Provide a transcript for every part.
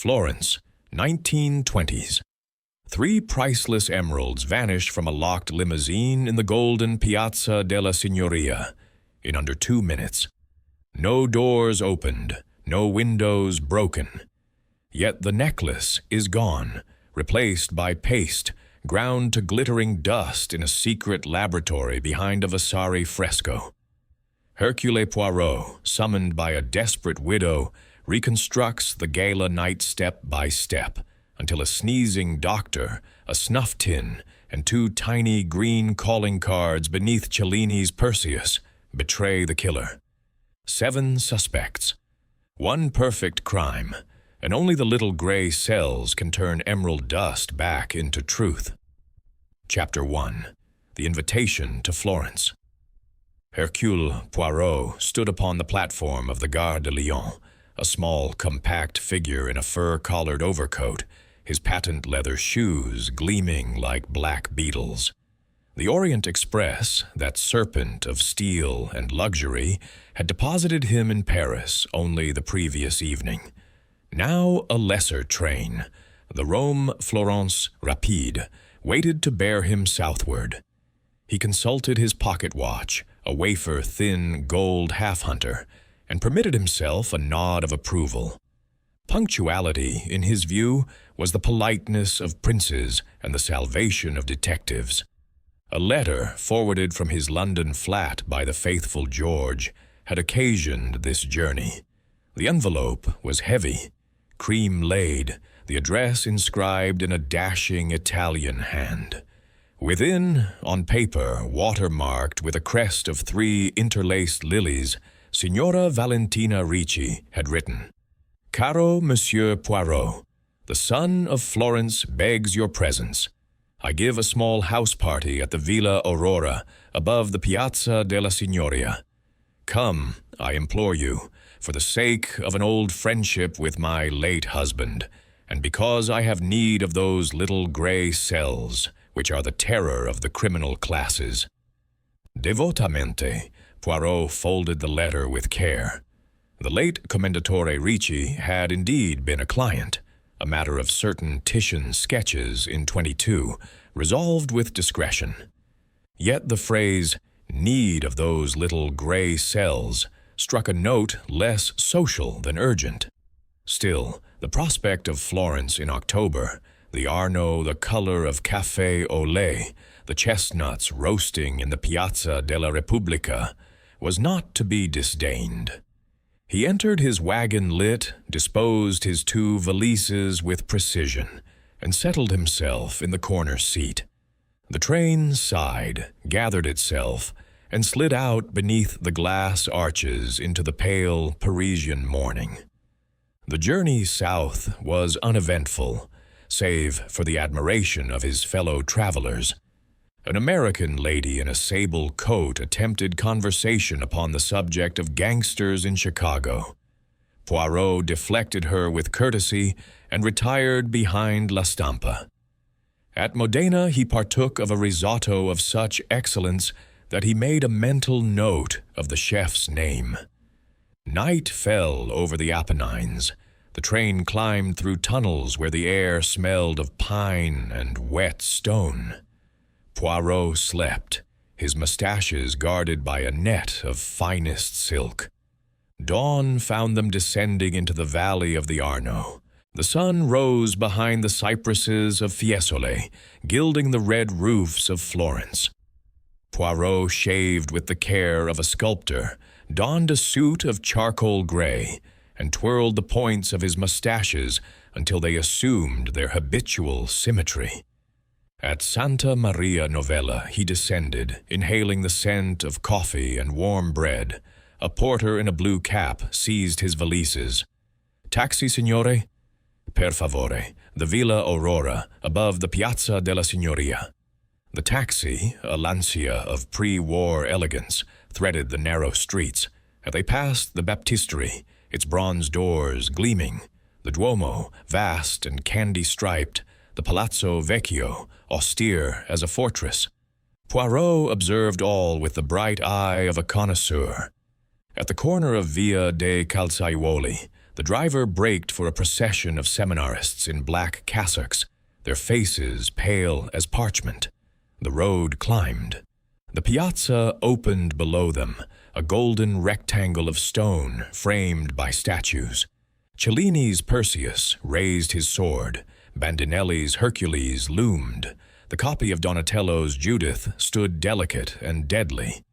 Florence, 1920s. Three priceless emeralds vanished from a locked limousine in the golden Piazza della Signoria in under 2 minutes. No doors opened, no windows broken. Yet the necklace is gone, replaced by paste, ground to glittering dust in a secret laboratory behind a Vasari fresco. Hercule Poirot, summoned by a desperate widow, reconstructs the gala night step by step, until a sneezing doctor, a snuff tin, and 2 tiny green calling cards beneath Cellini's Perseus betray the killer. 7 suspects. 1 perfect crime, and only the little gray cells can turn emerald dust back into truth. Chapter 1. The Invitation to Florence. Hercule Poirot stood upon the platform of the Gare de Lyon, a small, compact figure in a fur-collared overcoat, his patent leather shoes gleaming like black beetles. The Orient Express, that serpent of steel and luxury, had deposited him in Paris only the previous evening. Now a lesser train, the Rome-Florence Rapide, waited to bear him southward. He consulted his pocket watch, a wafer-thin gold half-hunter, and permitted himself a nod of approval. Punctuality, in his view, was the politeness of princes and the salvation of detectives. A letter, forwarded from his London flat by the faithful George, had occasioned this journey. The envelope was heavy, cream-laid, the address inscribed in a dashing Italian hand. Within, on paper, watermarked with a crest of 3 interlaced lilies, Signora Valentina Ricci had written, "Caro Monsieur Poirot, the son of Florence begs your presence. I give a small house party at the Villa Aurora, above the Piazza della Signoria. Come, I implore you, for the sake of an old friendship with my late husband, and because I have need of those little gray cells, which are the terror of the criminal classes." Devotamente, Poirot folded the letter with care. The late Commendatore Ricci had indeed been a client, a matter of certain Titian sketches in 22, resolved with discretion. Yet the phrase, "need of those little gray cells," struck a note less social than urgent. Still, the prospect of Florence in October, the Arno the color of café au lait, the chestnuts roasting in the Piazza della Repubblica, was not to be disdained. He entered his wagon lit, disposed his 2 valises with precision, and settled himself in the corner seat. The train sighed, gathered itself, and slid out beneath the glass arches into the pale Parisian morning. The journey south was uneventful, save for the admiration of his fellow travelers. An American lady in a sable coat attempted conversation upon the subject of gangsters in Chicago. Poirot deflected her with courtesy and retired behind La Stampa. At Modena he partook of a risotto of such excellence that he made a mental note of the chef's name. Night fell over the Apennines. The train climbed through tunnels where the air smelled of pine and wet stone. Poirot slept, his mustaches guarded by a net of finest silk. Dawn found them descending into the valley of the Arno. The sun rose behind the cypresses of Fiesole, gilding the red roofs of Florence. Poirot shaved with the care of a sculptor, donned a suit of charcoal gray, and twirled the points of his mustaches until they assumed their habitual symmetry. At Santa Maria Novella he descended, inhaling the scent of coffee and warm bread. A porter in a blue cap seized his valises. "Taxi, signore?" "Per favore, the Villa Aurora, above the Piazza della Signoria." The taxi, a Lancia of pre-war elegance, threaded the narrow streets. As they passed the baptistery, its bronze doors gleaming, the Duomo, vast and candy-striped, the Palazzo Vecchio, austere as a fortress. Poirot observed all with the bright eye of a connoisseur. At the corner of Via dei Calzaiuoli, The driver braked for a procession of seminarists in black cassocks, their faces pale as parchment. The road climbed. The piazza opened below them, a golden rectangle of stone framed by statues. Cellini's Perseus raised his sword. Bandinelli's Hercules loomed. The copy of Donatello's Judith stood delicate and deadly.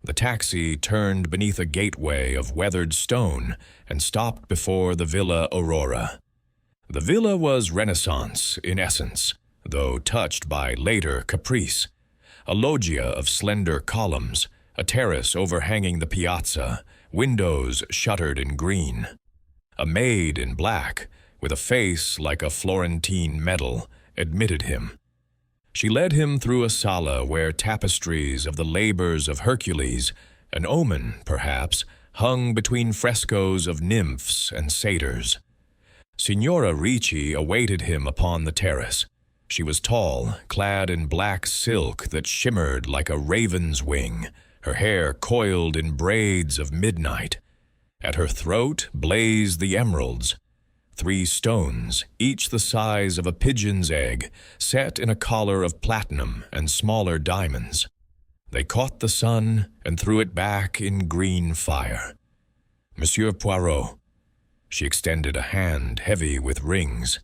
The taxi turned beneath a gateway of weathered stone and stopped before the Villa Aurora. The villa was Renaissance in essence, though touched by later caprice. A loggia of slender columns, a terrace overhanging the piazza, windows shuttered in green. A maid in black, with a face like a Florentine medal, admitted him. She led him through a sala where tapestries of the labors of Hercules, an omen, perhaps, hung between frescoes of nymphs and satyrs. Signora Ricci awaited him upon the terrace. She was tall, clad in black silk that shimmered like a raven's wing, her hair coiled in braids of midnight. At her throat blazed the emeralds, 3 stones, each the size of a pigeon's egg, set in a collar of platinum and smaller diamonds. They caught the sun and threw it back in green fire. Monsieur Poirot. She extended a hand heavy with rings.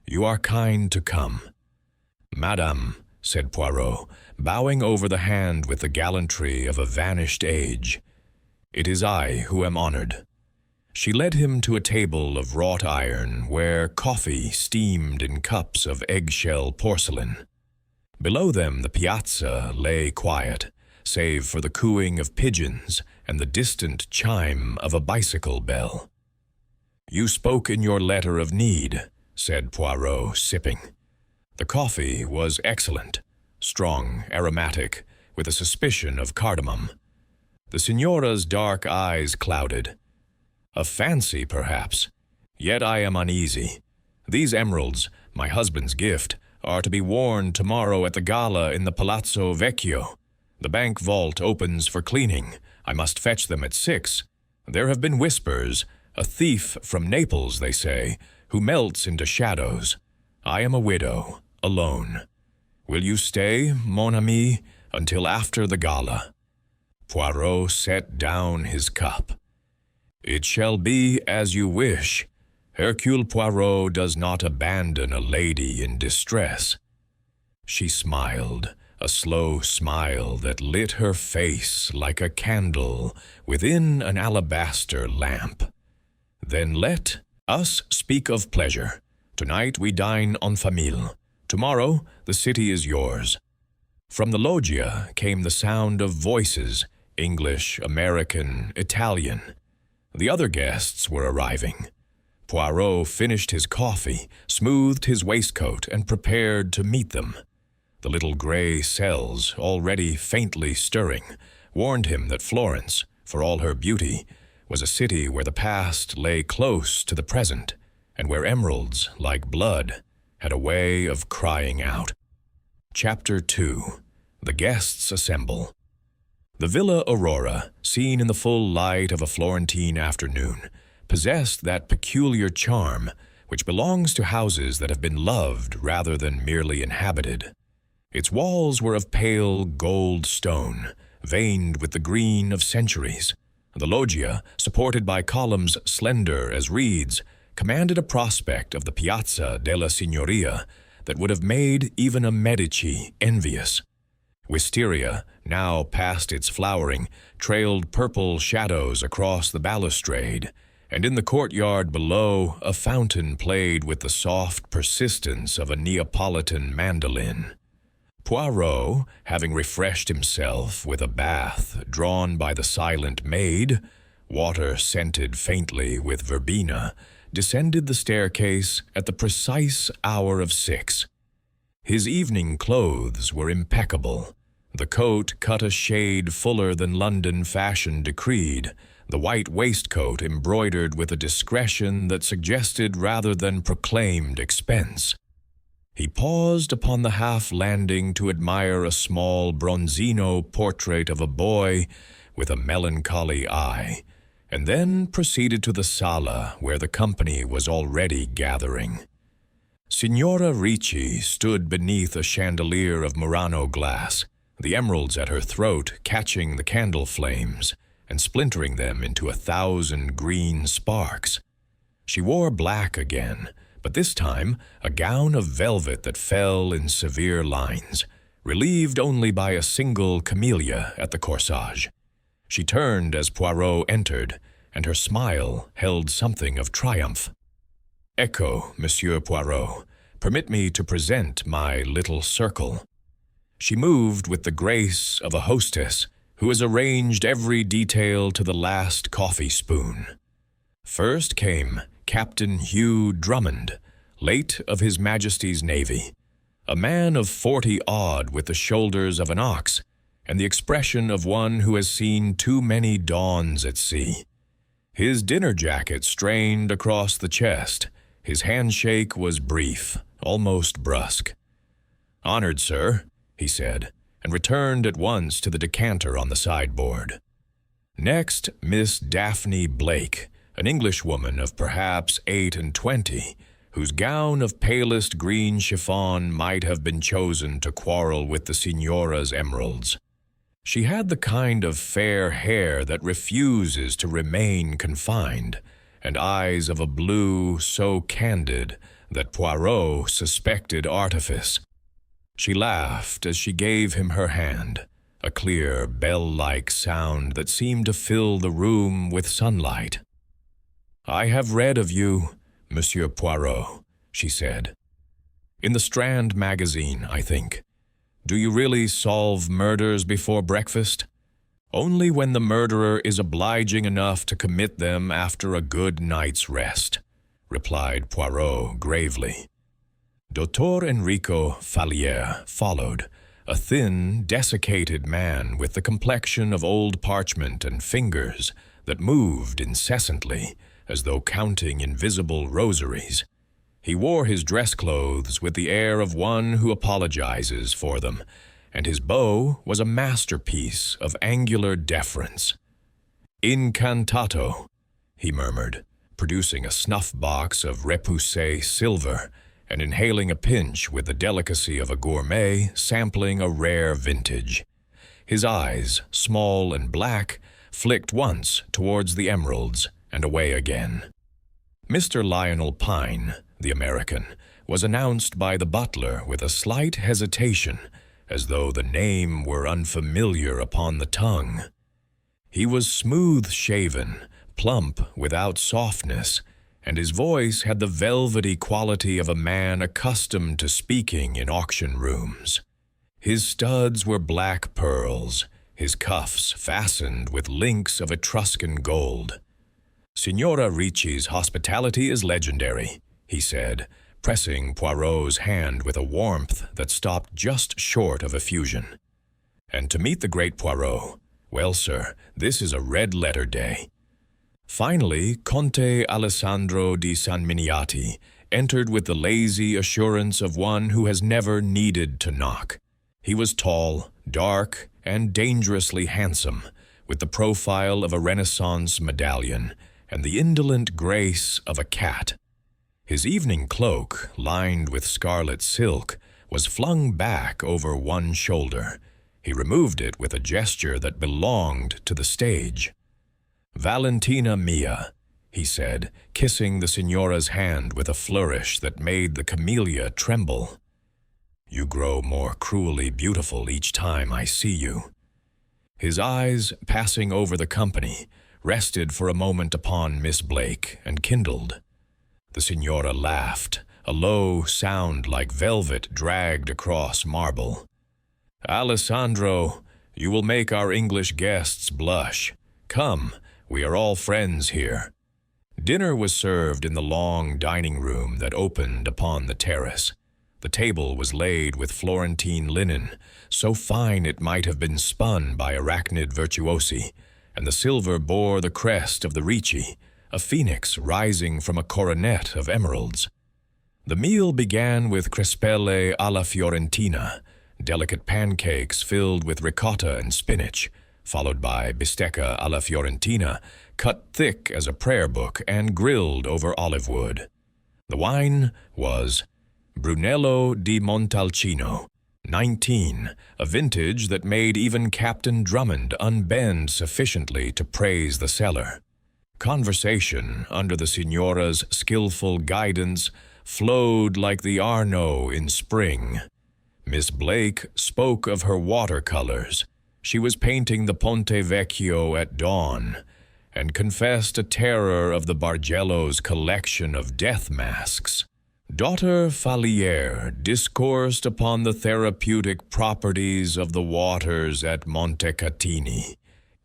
You are kind to come. Madame, said Poirot, bowing over the hand with the gallantry of a vanished age. It is I who am honored. She led him to a table of wrought iron where coffee steamed in cups of eggshell porcelain. Below them the piazza lay quiet, save for the cooing of pigeons and the distant chime of a bicycle bell. You spoke in your letter of need, said Poirot, sipping. The coffee was excellent, strong, aromatic, with a suspicion of cardamom. The signora's dark eyes clouded. A fancy, perhaps. Yet I am uneasy. These emeralds, my husband's gift, are to be worn tomorrow at the gala in the Palazzo Vecchio. The bank vault opens for cleaning. I must fetch them at 6. There have been whispers. A thief from Naples, they say, who melts into shadows. I am a widow, alone. Will you stay, mon ami, until after the gala? Poirot set down his cup. It shall be as you wish. Hercule Poirot does not abandon a lady in distress. She smiled, a slow smile that lit her face like a candle within an alabaster lamp. Then let us speak of pleasure. Tonight we dine en famille. Tomorrow the city is yours. From the loggia came the sound of voices, English, American, Italian. The other guests were arriving. Poirot finished his coffee, smoothed his waistcoat, and prepared to meet them. The little gray cells, already faintly stirring, warned him that Florence, for all her beauty, was a city where the past lay close to the present, and where emeralds, like blood, had a way of crying out. Chapter 2. The Guests Assemble. The Villa Aurora, seen in the full light of a Florentine afternoon, possessed that peculiar charm which belongs to houses that have been loved rather than merely inhabited. Its walls were of pale gold stone, veined with the green of centuries. The loggia, supported by columns slender as reeds, commanded a prospect of the Piazza della Signoria that would have made even a Medici envious. Wisteria, now past its flowering, trailed purple shadows across the balustrade, and in the courtyard below a fountain played with the soft persistence of a Neapolitan mandolin. Poirot, having refreshed himself with a bath drawn by the silent maid, water scented faintly with verbena, descended the staircase at the precise hour of 6. His evening clothes were impeccable. The coat cut a shade fuller than London fashion decreed, the white waistcoat embroidered with a discretion that suggested rather than proclaimed expense. He paused upon the half-landing to admire a small bronzino portrait of a boy with a melancholy eye, and then proceeded to the sala where the company was already gathering. Signora Ricci stood beneath a chandelier of Murano glass, the emeralds at her throat catching the candle flames and splintering them into 1,000 green sparks. She wore black again, but this time a gown of velvet that fell in severe lines, relieved only by a single camellia at the corsage. She turned as Poirot entered, and her smile held something of triumph. "Ecco, Monsieur Poirot, permit me to present my little circle." She moved with the grace of a hostess who has arranged every detail to the last coffee spoon. First came Captain Hugh Drummond, late of His Majesty's Navy, a man of 40-odd with the shoulders of an ox and the expression of one who has seen too many dawns at sea. His dinner jacket strained across the chest. His handshake was brief, almost brusque. "Honored, sir," he said, and returned at once to the decanter on the sideboard. Next, Miss Daphne Blake, an Englishwoman of perhaps 28, whose gown of palest green chiffon might have been chosen to quarrel with the signora's emeralds. She had the kind of fair hair that refuses to remain confined, and eyes of a blue so candid that Poirot suspected artifice. She laughed as she gave him her hand, a clear, bell-like sound that seemed to fill the room with sunlight. "I have read of you, Monsieur Poirot," she said. "In the Strand magazine, I think. Do you really solve murders before breakfast?" "Only when the murderer is obliging enough to commit them after a good night's rest," replied Poirot gravely. Dottor Enrico Falliere followed, a thin, desiccated man with the complexion of old parchment and fingers that moved incessantly, as though counting invisible rosaries. He wore his dress clothes with the air of one who apologizes for them, and his bow was a masterpiece of angular deference. "Incantato," he murmured, producing a snuff-box of repoussé silver and inhaling a pinch with the delicacy of a gourmet sampling a rare vintage. His eyes, small and black, flicked once towards the emeralds and away again. Mr. Lionel Pine, the American, was announced by the butler with a slight hesitation, as though the name were unfamiliar upon the tongue. He was smooth-shaven, plump without softness, and his voice had the velvety quality of a man accustomed to speaking in auction rooms. His studs were black pearls, his cuffs fastened with links of Etruscan gold. "Signora Ricci's hospitality is legendary," he said, pressing Poirot's hand with a warmth that stopped just short of effusion. "And to meet the great Poirot, well, sir, this is a red-letter day." Finally, Conte Alessandro di San Miniati entered with the lazy assurance of one who has never needed to knock. He was tall, dark, and dangerously handsome, with the profile of a Renaissance medallion and the indolent grace of a cat. His evening cloak, lined with scarlet silk, was flung back over one shoulder. He removed it with a gesture that belonged to the stage. "Valentina mia," he said, kissing the signora's hand with a flourish that made the camellia tremble. "You grow more cruelly beautiful each time I see you." His eyes, passing over the company, rested for a moment upon Miss Blake and kindled. The signora laughed, a low sound like velvet dragged across marble. "Alessandro, you will make our English guests blush. Come, we are all friends here." Dinner was served in the long dining room that opened upon the terrace. The table was laid with Florentine linen, so fine it might have been spun by arachnid virtuosi, and the silver bore the crest of the Ricci, a phoenix rising from a coronet of emeralds. The meal began with crespelle alla Fiorentina, delicate pancakes filled with ricotta and spinach, followed by bistecca alla Fiorentina, cut thick as a prayer book and grilled over olive wood. The wine was Brunello di Montalcino, 19, a vintage that made even Captain Drummond unbend sufficiently to praise the cellar. Conversation, under the signora's skillful guidance, flowed like the Arno in spring. Miss Blake spoke of her watercolors. She was painting the Ponte Vecchio at dawn, and confessed a terror of the Bargello's collection of death masks. Dr. Falliere discoursed upon the therapeutic properties of the waters at Montecatini,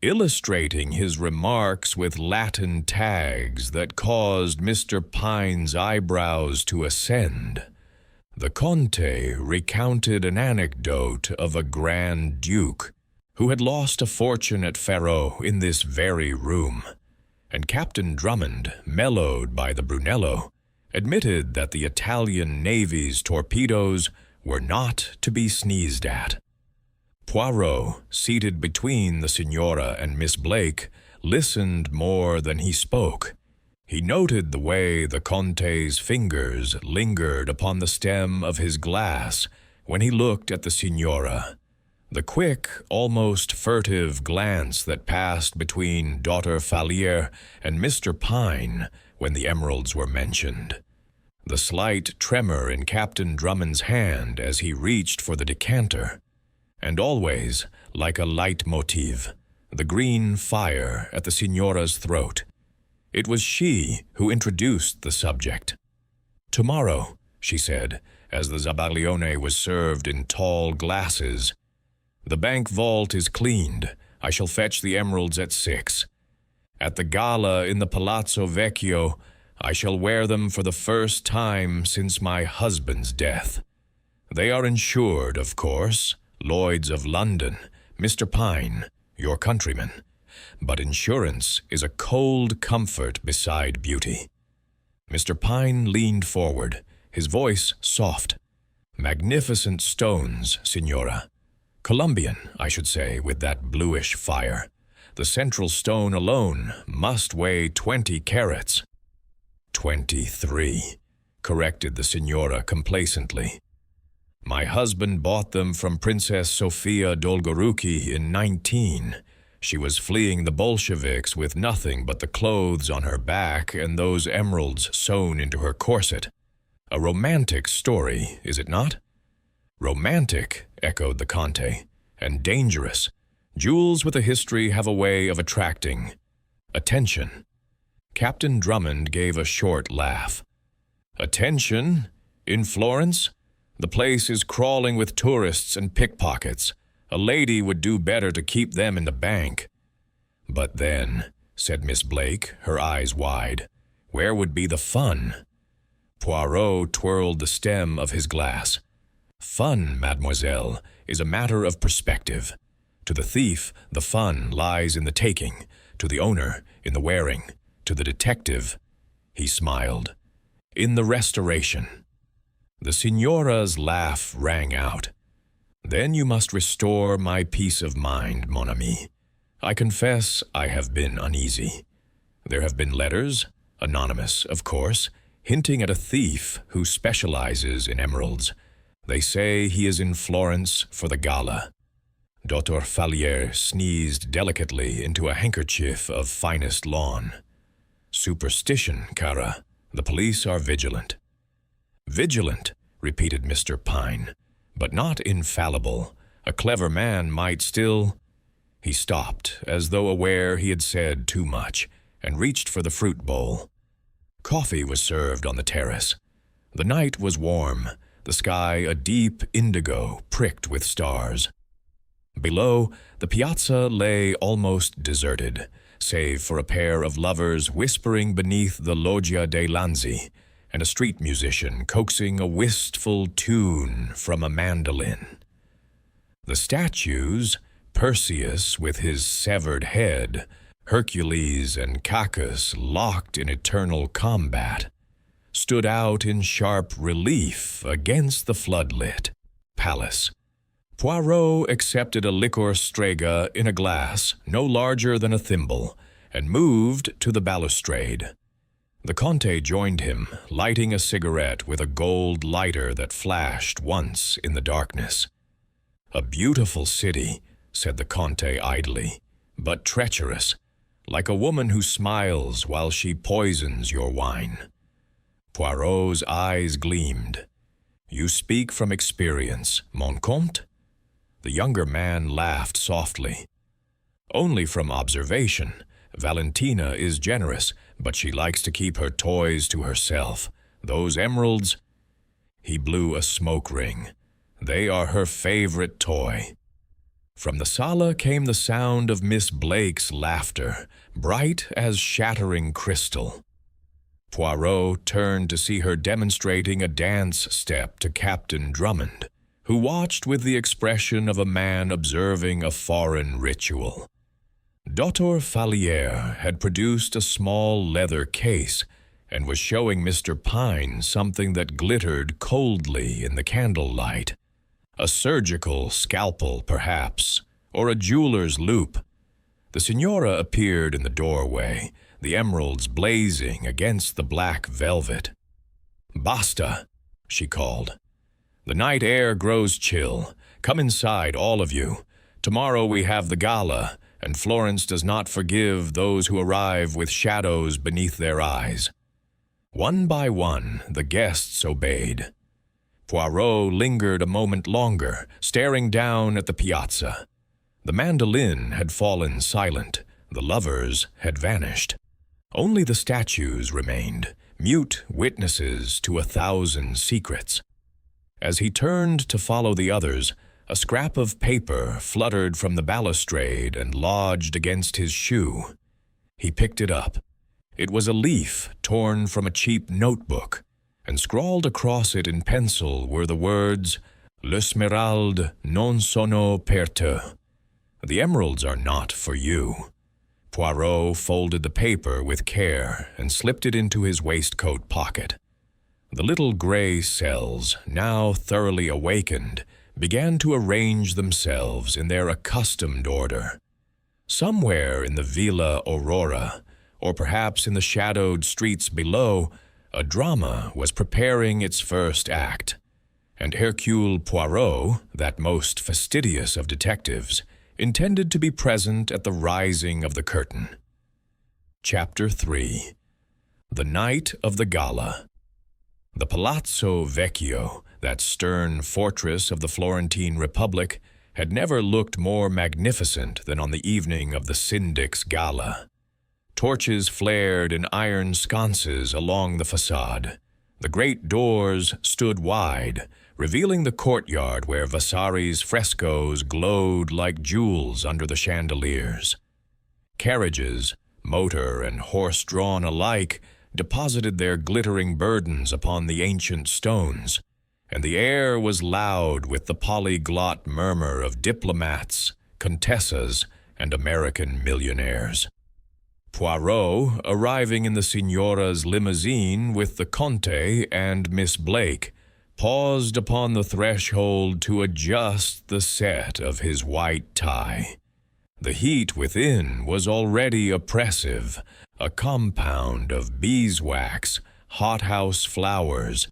illustrating his remarks with Latin tags that caused Mr. Pine's eyebrows to ascend. The Conte recounted an anecdote of a Grand Duke who had lost a fortune at Faro in this very room, and Captain Drummond, mellowed by the Brunello, admitted that the Italian Navy's torpedoes were not to be sneezed at. Poirot, seated between the Signora and Miss Blake, listened more than he spoke. He noted the way the Conte's fingers lingered upon the stem of his glass when he looked at the Signora. The quick, almost furtive glance that passed between Dr. Falliere and Mr. Pine when the emeralds were mentioned. The slight tremor in Captain Drummond's hand as he reached for the decanter. And always, like a leitmotif, the green fire at the Signora's throat. It was she who introduced the subject. "Tomorrow," she said, as the Zabaglione was served in tall glasses, "the bank vault is cleaned. I shall fetch the emeralds at 6. At the gala in the Palazzo Vecchio, I shall wear them for the first time since my husband's death. They are insured, of course, Lloyd's of London, Mr. Pine, your countryman. But insurance is a cold comfort beside beauty." Mr. Pine leaned forward, his voice soft. "Magnificent stones, Signora. Colombian, I should say, with that bluish fire. The central stone alone must weigh 20 carats. 23, corrected the Signora complacently. My husband bought them from Princess Sofia Dolgoruki in 19. She was fleeing the Bolsheviks with nothing but the clothes on her back and those emeralds sewn into her corset. A romantic story, is it not? Romantic, echoed the Conte, and dangerous. Jewels with a history have a way of attracting attention. Captain Drummond gave a short laugh. Attention? In Florence? The place is crawling with tourists and pickpockets. A lady would do better to keep them in the bank. But then, said Miss Blake, her eyes wide, where would be the fun? Poirot twirled the stem of his glass. Fun, mademoiselle, is a matter of perspective. To the thief, the fun lies in the taking, to the owner, in the wearing, to the detective, he smiled, in the restoration. The Signora's laugh rang out. Then you must restore my peace of mind, mon ami. I confess I have been uneasy. There have been letters, anonymous, of course, hinting at a thief who specializes in emeralds. They say he is in Florence for the gala. Dr. Falliere sneezed delicately into a handkerchief of finest lawn. Superstition, cara. The police are vigilant. Vigilant, repeated Mr. Pine, but not infallible. A clever man might still... He stopped, as though aware he had said too much, and reached for the fruit bowl. Coffee was served on the terrace. The night was warm, the sky a deep indigo pricked with stars. Below, the piazza lay almost deserted, save for a pair of lovers whispering beneath the Loggia dei Lanzi, and a street musician coaxing a wistful tune from a mandolin. The statues, Perseus with his severed head, Hercules and Cacus locked in eternal combat, stood out in sharp relief against the floodlit palace. Poirot accepted a liquor strega in a glass no larger than a thimble, and moved to the balustrade. The Comte joined him, lighting a cigarette with a gold lighter that flashed once in the darkness. "A beautiful city," said the Comte idly, "but treacherous, like a woman who smiles while she poisons your wine." Poirot's eyes gleamed. "You speak from experience, mon comte?" The younger man laughed softly. "Only from observation. Valentina is generous, but she likes to keep her toys to herself. Those emeralds—" He blew a smoke ring. "They are her favorite toy." From the sala came the sound of Miss Blake's laughter, bright as shattering crystal. Poirot turned to see her demonstrating a dance step to Captain Drummond, who watched with the expression of a man observing a foreign ritual. Dr. Fallières had produced a small leather case and was showing Mr. Pine something that glittered coldly in the candlelight. A surgical scalpel, perhaps, or a jeweler's loop. The signora appeared in the doorway, the emeralds blazing against the black velvet. "Basta," she called. "The night air grows chill. Come inside, all of you. Tomorrow we have the gala, and Florence does not forgive those who arrive with shadows beneath their eyes." One by one, the guests obeyed. Poirot lingered a moment longer, staring down at the piazza. The mandolin had fallen silent. The lovers had vanished. Only the statues remained, mute witnesses to 1,000 secrets. As he turned to follow the others, a scrap of paper fluttered from the balustrade and lodged against his shoe. He picked it up. It was a leaf torn from a cheap notebook, and scrawled across it in pencil were the words, "L'Esmeralde non sono per te." "The emeralds are not for you." Poirot folded the paper with care and slipped it into his waistcoat pocket. The little gray cells, now thoroughly awakened, began to arrange themselves in their accustomed order. Somewhere in the Villa Aurora, or perhaps in the shadowed streets below, a drama was preparing its first act, and Hercule Poirot, that most fastidious of detectives, intended to be present at the rising of the curtain. Chapter 3. The Night of the Gala. The Palazzo Vecchio, that stern fortress of the Florentine Republic, had never looked more magnificent than on the evening of the Syndic's gala. Torches flared in iron sconces along the facade. The great doors stood wide, revealing the courtyard where Vasari's frescoes glowed like jewels under the chandeliers. Carriages, motor and horse-drawn alike, deposited their glittering burdens upon the ancient stones, and the air was loud with the polyglot murmur of diplomats, contessas, and American millionaires. Poirot, arriving in the signora's limousine with the Comte and Miss Blake, paused upon the threshold to adjust the set of his white tie. The heat within was already oppressive, a compound of beeswax, hothouse flowers,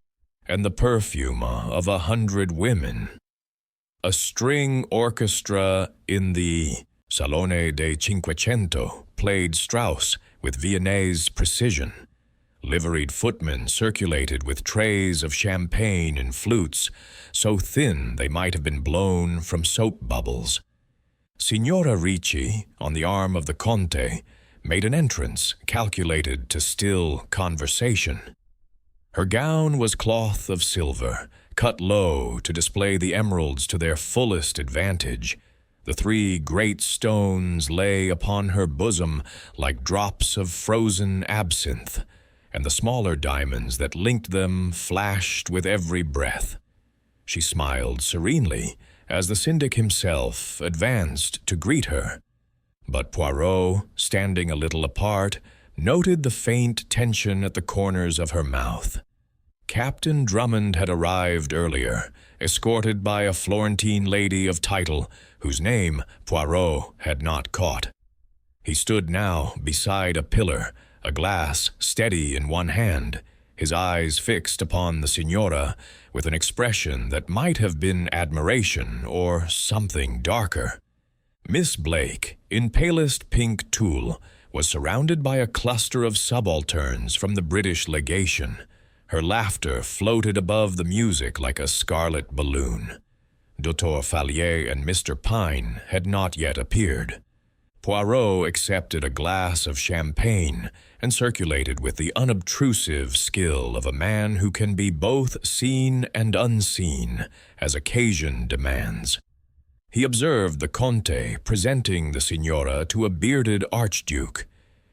and the perfume of 100 women. A string orchestra in the Salone de Cinquecento played Strauss with Viennese precision. Liveried footmen circulated with trays of champagne and flutes, so thin they might have been blown from soap bubbles. Signora Ricci, on the arm of the Comte, made an entrance calculated to still conversation. Her gown was cloth of silver, cut low to display the emeralds to their fullest advantage. The 3 great stones lay upon her bosom like drops of frozen absinthe, and the smaller diamonds that linked them flashed with every breath. She smiled serenely as the syndic himself advanced to greet her. But Poirot, standing a little apart, noted the faint tension at the corners of her mouth. Captain Drummond had arrived earlier, escorted by a Florentine lady of title whose name Poirot had not caught. He stood now beside a pillar, a glass steady in one hand, his eyes fixed upon the signora with an expression that might have been admiration or something darker. Miss Blake, in palest pink tulle, was surrounded by a cluster of subalterns from the British legation. Her laughter floated above the music like a scarlet balloon. Dr. Fallier and Mr. Pine had not yet appeared. Poirot accepted a glass of champagne and circulated with the unobtrusive skill of a man who can be both seen and unseen as occasion demands. He observed the Conte presenting the signora to a bearded archduke.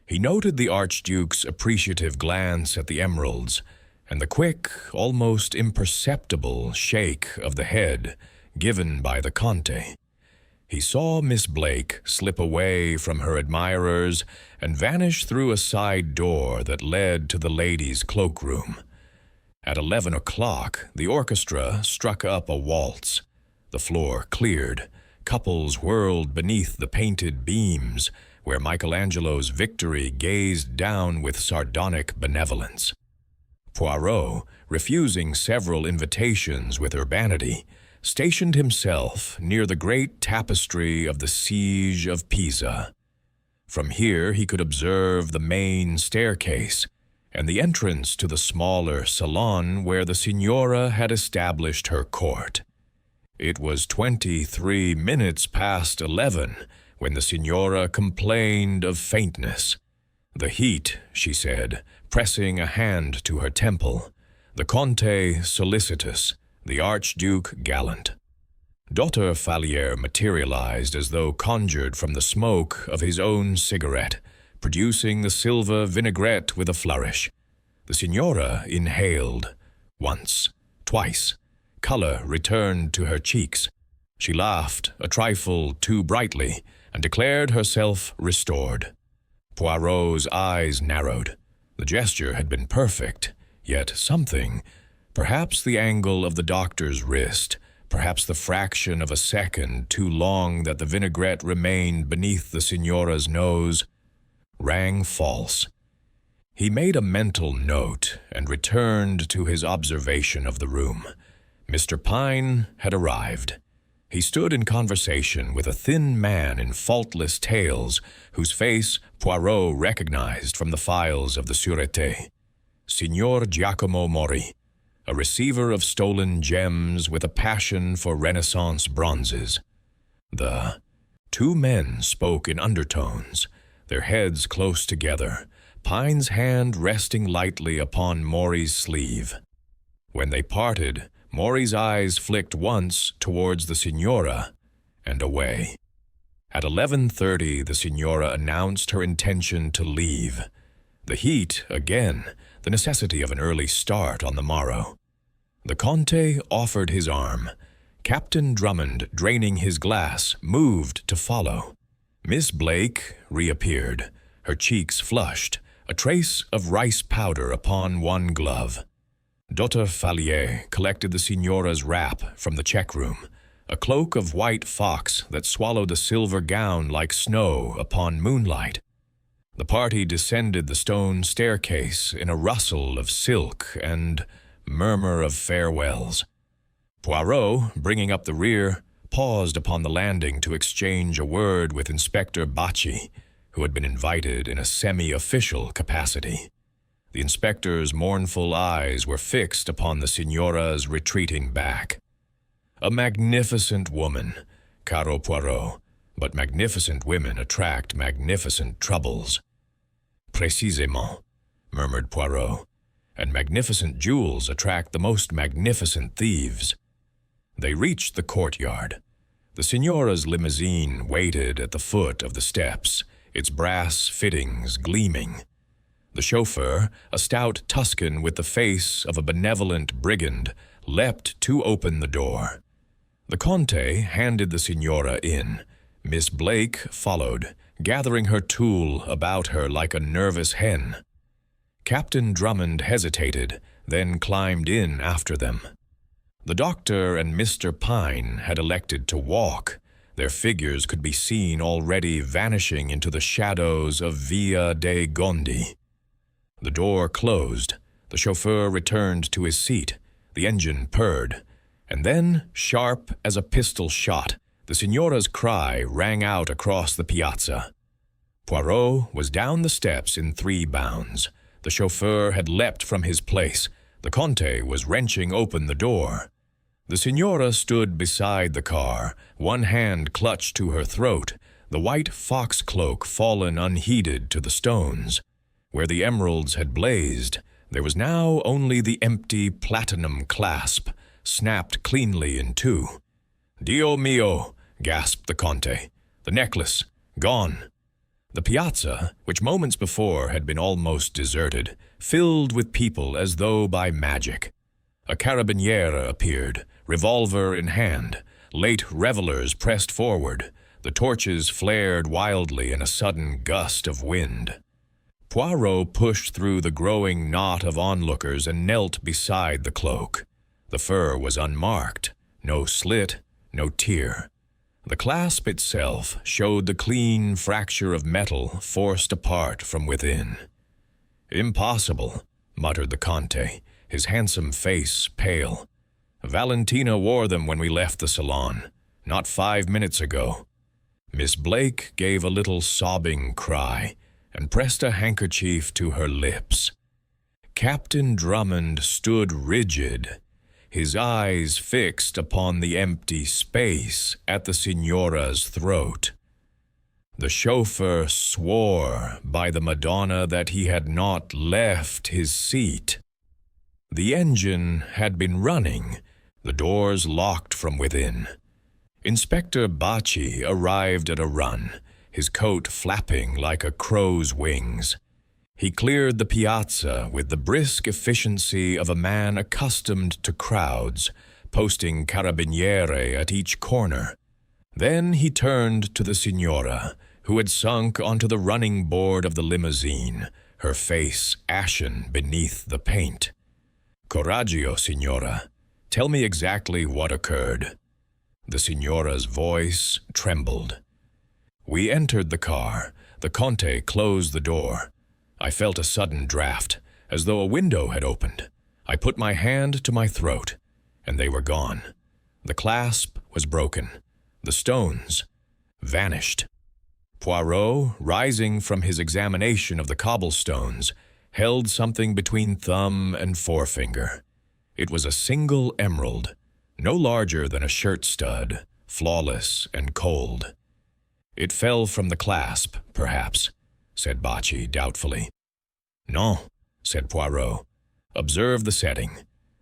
He noted the archduke's appreciative glance at the emeralds and the quick, almost imperceptible shake of the head given by the Conte. He saw Miss Blake slip away from her admirers and vanish through a side door that led to the ladies' cloakroom. At 11 o'clock, the orchestra struck up a waltz. The floor cleared. Couples whirled beneath the painted beams, where Michelangelo's Victory gazed down with sardonic benevolence. Poirot, refusing several invitations with urbanity, stationed himself near the great tapestry of the Siege of Pisa. From here he could observe the main staircase and the entrance to the smaller salon where the signora had established her court. It was 23 minutes past 11 when the signora complained of faintness. The heat, she said, pressing a hand to her temple, the Conte solicitous, the Archduke gallant. Dr. Fallier materialized as though conjured from the smoke of his own cigarette, producing the silver vinaigrette with a flourish. The signora inhaled. Once, twice. Color returned to her cheeks. She laughed a trifle too brightly and declared herself restored. Poirot's eyes narrowed. The gesture had been perfect, yet something, perhaps the angle of the doctor's wrist, perhaps the fraction of a second too long that the vinaigrette remained beneath the signora's nose, rang false. He made a mental note and returned to his observation of the room. Mr. Pine had arrived. He stood in conversation with a thin man in faultless tails, whose face Poirot recognized from the files of the Sûreté. Signor Giacomo Mori, a receiver of stolen gems with a passion for Renaissance bronzes. The two men spoke in undertones, their heads close together, Pine's hand resting lightly upon Mori's sleeve. When they parted, Mori's eyes flicked once towards the signora and away. At 11:30, the signora announced her intention to leave. The heat, again, the necessity of an early start on the morrow. The Conte offered his arm. Captain Drummond, draining his glass, moved to follow. Miss Blake reappeared, her cheeks flushed, a trace of rice powder upon one glove. Dr. Fallier collected the signora's wrap from the check-room, a cloak of white fox that swallowed a silver gown like snow upon moonlight. The party descended the stone staircase in a rustle of silk and murmur of farewells. Poirot, bringing up the rear, paused upon the landing to exchange a word with Inspector Bacci, who had been invited in a semi-official capacity. The inspector's mournful eyes were fixed upon the signora's retreating back. A magnificent woman, caro Poirot, but magnificent women attract magnificent troubles. Précisément, murmured Poirot, and magnificent jewels attract the most magnificent thieves. They reached the courtyard. The signora's limousine waited at the foot of the steps, its brass fittings gleaming. The chauffeur, a stout Tuscan with the face of a benevolent brigand, leapt to open the door. The Conte handed the signora in. Miss Blake followed, gathering her tulle about her like a nervous hen. Captain Drummond hesitated, then climbed in after them. The doctor and Mr. Pine had elected to walk. Their figures could be seen already vanishing into the shadows of Via dei Gondi. The door closed. The chauffeur returned to his seat. The engine purred. And then, sharp as a pistol shot, the signora's cry rang out across the piazza. Poirot was down the steps in 3 bounds. The chauffeur had leapt from his place. The Conte was wrenching open the door. The signora stood beside the car, one hand clutched to her throat, the white fox cloak fallen unheeded to the stones. Where the emeralds had blazed, there was now only the empty platinum clasp, snapped cleanly in 2. "Dio mio!" gasped the Conte. "The necklace, gone!" The piazza, which moments before had been almost deserted, filled with people as though by magic. A carabiniere appeared, revolver in hand. Late revelers pressed forward. The torches flared wildly in a sudden gust of wind. Poirot pushed through the growing knot of onlookers and knelt beside the cloak. The fur was unmarked, no slit, no tear. The clasp itself showed the clean fracture of metal forced apart from within. "Impossible," muttered the Conte, his handsome face pale. "Valentina wore them when we left the salon, not 5 minutes ago." Miss Blake gave a little sobbing cry and pressed a handkerchief to her lips. Captain Drummond stood rigid, his eyes fixed upon the empty space at the signora's throat. The chauffeur swore by the Madonna that he had not left his seat. The engine had been running, the doors locked from within. Inspector Bacci arrived at a run, his coat flapping like a crow's wings. He cleared the piazza with the brisk efficiency of a man accustomed to crowds, posting carabinieri at each corner. Then he turned to the signora, who had sunk onto the running board of the limousine, her face ashen beneath the paint. "Coraggio, signora. Tell me exactly what occurred." The signora's voice trembled. We entered the car. The Conte closed the door. I felt a sudden draft, as though a window had opened. I put my hand to my throat, and they were gone. The clasp was broken. The stones vanished. Poirot, rising from his examination of the cobblestones, held something between thumb and forefinger. It was a single emerald, no larger than a shirt stud, flawless and cold. "It fell from the clasp, perhaps," said Bacci doubtfully. "Non," said Poirot. "Observe the setting.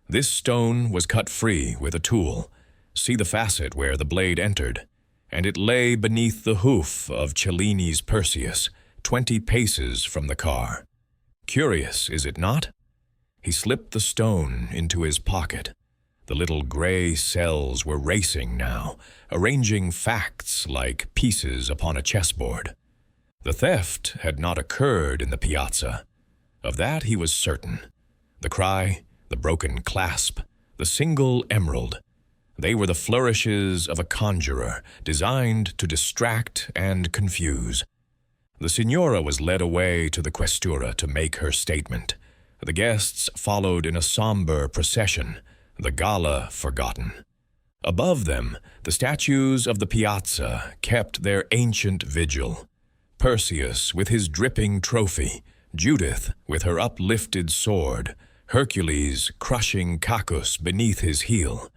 This stone was cut free with a tool. See the facet where the blade entered, and it lay beneath the hoof of Cellini's Perseus, 20 paces from the car. Curious, is it not?" He slipped the stone into his pocket. The little gray cells were racing now, arranging facts like pieces upon a chessboard. The theft had not occurred in the piazza. Of that he was certain. The cry, the broken clasp, the single emerald, they were the flourishes of a conjurer designed to distract and confuse. The signora was led away to the questura to make her statement. The guests followed in a somber procession, the gala forgotten. Above them, the statues of the piazza kept their ancient vigil. Perseus with his dripping trophy, Judith with her uplifted sword, Hercules crushing Cacus beneath his heel.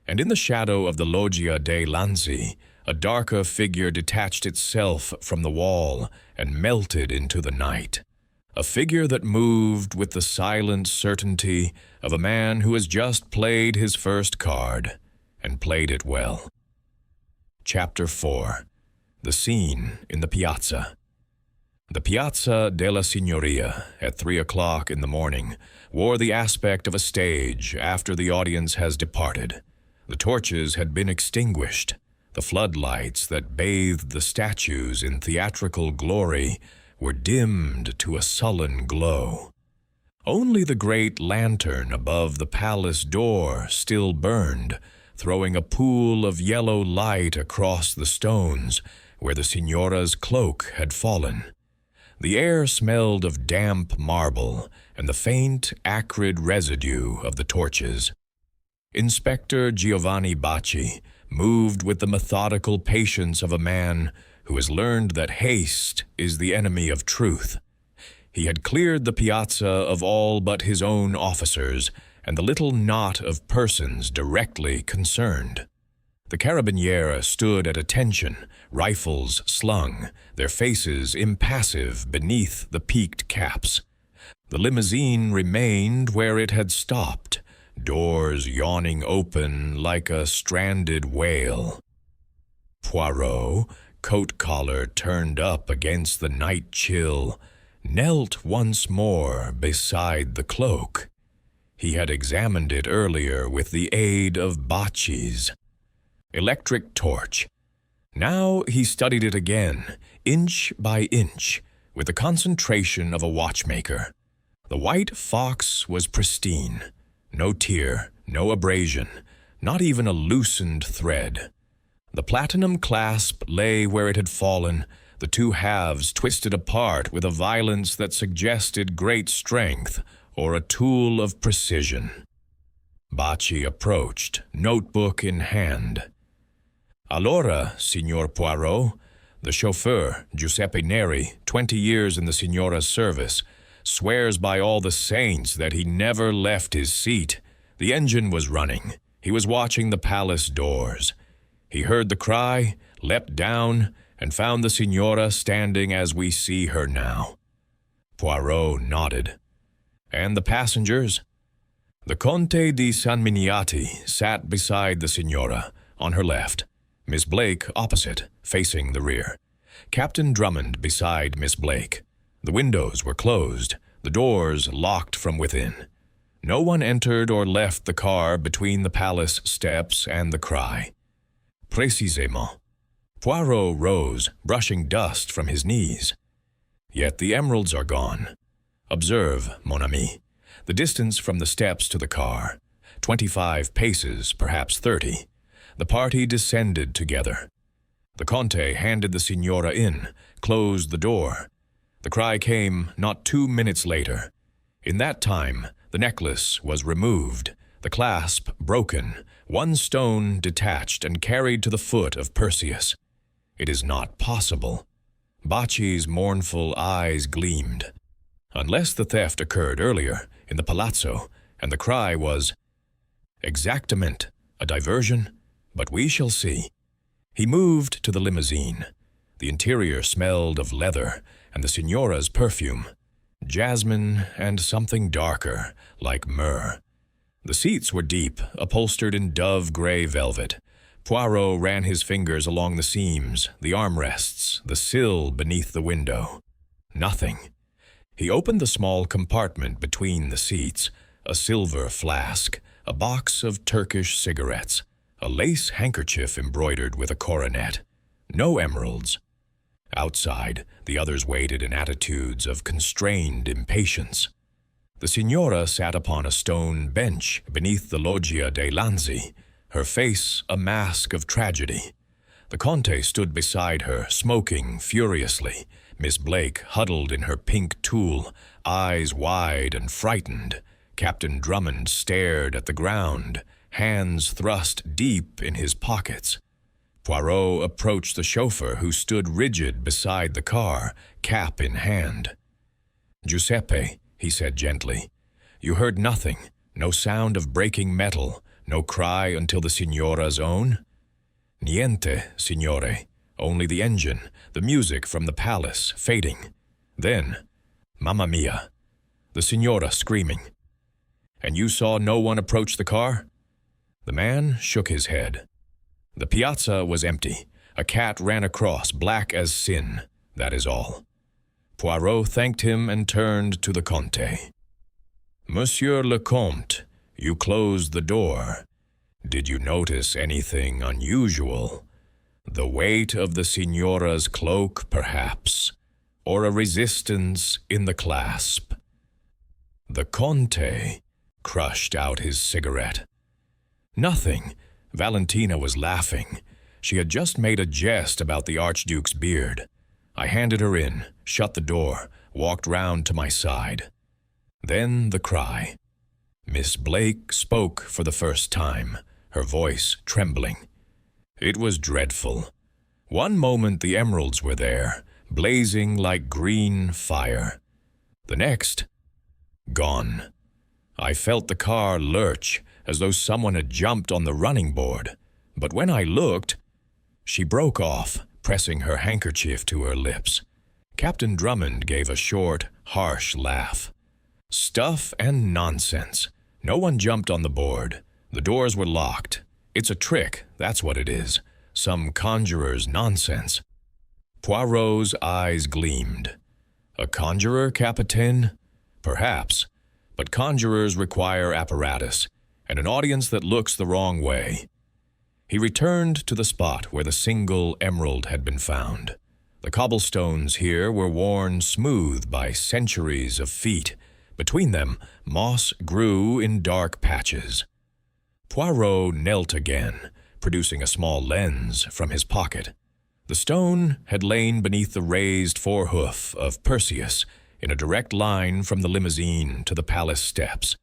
And in the shadow of the Loggia dei Lanzi, a darker figure detached itself from the wall and melted into the night. A figure that moved with the silent certainty of a man who has just played his first card, and played it well. Chapter 4. The Scene in the Piazza. The Piazza della Signoria, at 3 o'clock in the morning, wore the aspect of a stage after the audience has departed. The torches had been extinguished. The floodlights that bathed the statues in theatrical glory were dimmed to a sullen glow. Only the great lantern above the palace door still burned, throwing a pool of yellow light across the stones where the signora's cloak had fallen. The air smelled of damp marble and the faint, acrid residue of the torches. Inspector Giovanni Bacci moved with the methodical patience of a man who has learned that haste is the enemy of truth. He had cleared the piazza of all but his own officers and the little knot of persons directly concerned. The carabinieri stood at attention, rifles slung, their faces impassive beneath the peaked caps. The limousine remained where it had stopped, doors yawning open like a stranded whale. Poirot, coat collar turned up against the night chill, knelt once more beside the cloak. He had examined it earlier with the aid of Bacci's electric torch. Now he studied it again, inch by inch, with the concentration of a watchmaker. The white fox was pristine. No tear, no abrasion, not even a loosened thread. The platinum clasp lay where it had fallen, the two halves twisted apart with a violence that suggested great strength or a tool of precision. Bacci approached, notebook in hand. "Allora, Signor Poirot," the chauffeur, Giuseppe Neri, 20 years in the signora's service, swears by all the saints that he never left his seat. The engine was running. He was watching the palace doors. He heard the cry, leapt down, and found the signora standing as we see her now. Poirot nodded. "And the passengers?" The Conte di San Miniati sat beside the signora, on her left. Miss Blake opposite, facing the rear. Captain Drummond beside Miss Blake. The windows were closed, the doors locked from within. No one entered or left the car between the palace steps and the cry. Précisément. Poirot rose, brushing dust from his knees. "Yet the emeralds are gone. Observe, mon ami, the distance from the steps to the car. 25 paces, perhaps 30. The party descended together. The Conte handed the signora in, closed the door. The cry came not 2 minutes later. In that time, the necklace was removed, the clasp broken, one stone detached and carried to the foot of Perseus. It is not possible." Bacci's mournful eyes gleamed. "Unless the theft occurred earlier, in the palazzo, and the cry was exactament, a diversion, but we shall see." He moved to the limousine. The interior smelled of leather and the signora's perfume, jasmine and something darker, like myrrh. The seats were deep, upholstered in dove-gray velvet. Poirot ran his fingers along the seams, the armrests, the sill beneath the window. Nothing. He opened the small compartment between the seats, a silver flask, a box of Turkish cigarettes, a lace handkerchief embroidered with a coronet. No emeralds. Outside, the others waited in attitudes of constrained impatience. The signora sat upon a stone bench beneath the Loggia dei Lanzi, her face a mask of tragedy. The Conte stood beside her, smoking furiously. Miss Blake huddled in her pink tulle, eyes wide and frightened. Captain Drummond stared at the ground, hands thrust deep in his pockets. Poirot approached the chauffeur, who stood rigid beside the car, cap in hand. "Giuseppe," he said gently, "you heard nothing, no sound of breaking metal, no cry until the signora's own?" "Niente, signore, only the engine, the music from the palace, fading. Then, mamma mia, the signora screaming." "And you saw no one approach the car?" The man shook his head. "The piazza was empty. A cat ran across, black as sin. That is all." Poirot thanked him and turned to the Conte. "Monsieur le Comte, you closed the door. Did you notice anything unusual? The weight of the signora's cloak, perhaps, or a resistance in the clasp?" The Conte crushed out his cigarette. Nothing. Valentina was laughing. She had just made a jest about the Archduke's beard. I handed her in, shut the door, walked round to my side. Then the cry. Miss Blake spoke for the first time, her voice trembling. It was dreadful. One moment the emeralds were there, blazing like green fire. The next, gone. I felt the car lurch, as though someone had jumped on the running board. But when I looked, she broke off, pressing her handkerchief to her lips. Captain Drummond gave a short, harsh laugh. Stuff and nonsense. No one jumped on the board. The doors were locked. It's a trick, that's what it is. Some conjurer's nonsense. Poirot's eyes gleamed. A conjurer, Capitaine? Perhaps. But conjurers require apparatus, and an audience that looks the wrong way. He returned to the spot where the single emerald had been found. The cobblestones here were worn smooth by centuries of feet. Between them, moss grew in dark patches. Poirot knelt again, producing a small lens from his pocket. The stone had lain beneath the raised forehoof of Perseus, in a direct line from the limousine to the palace steps.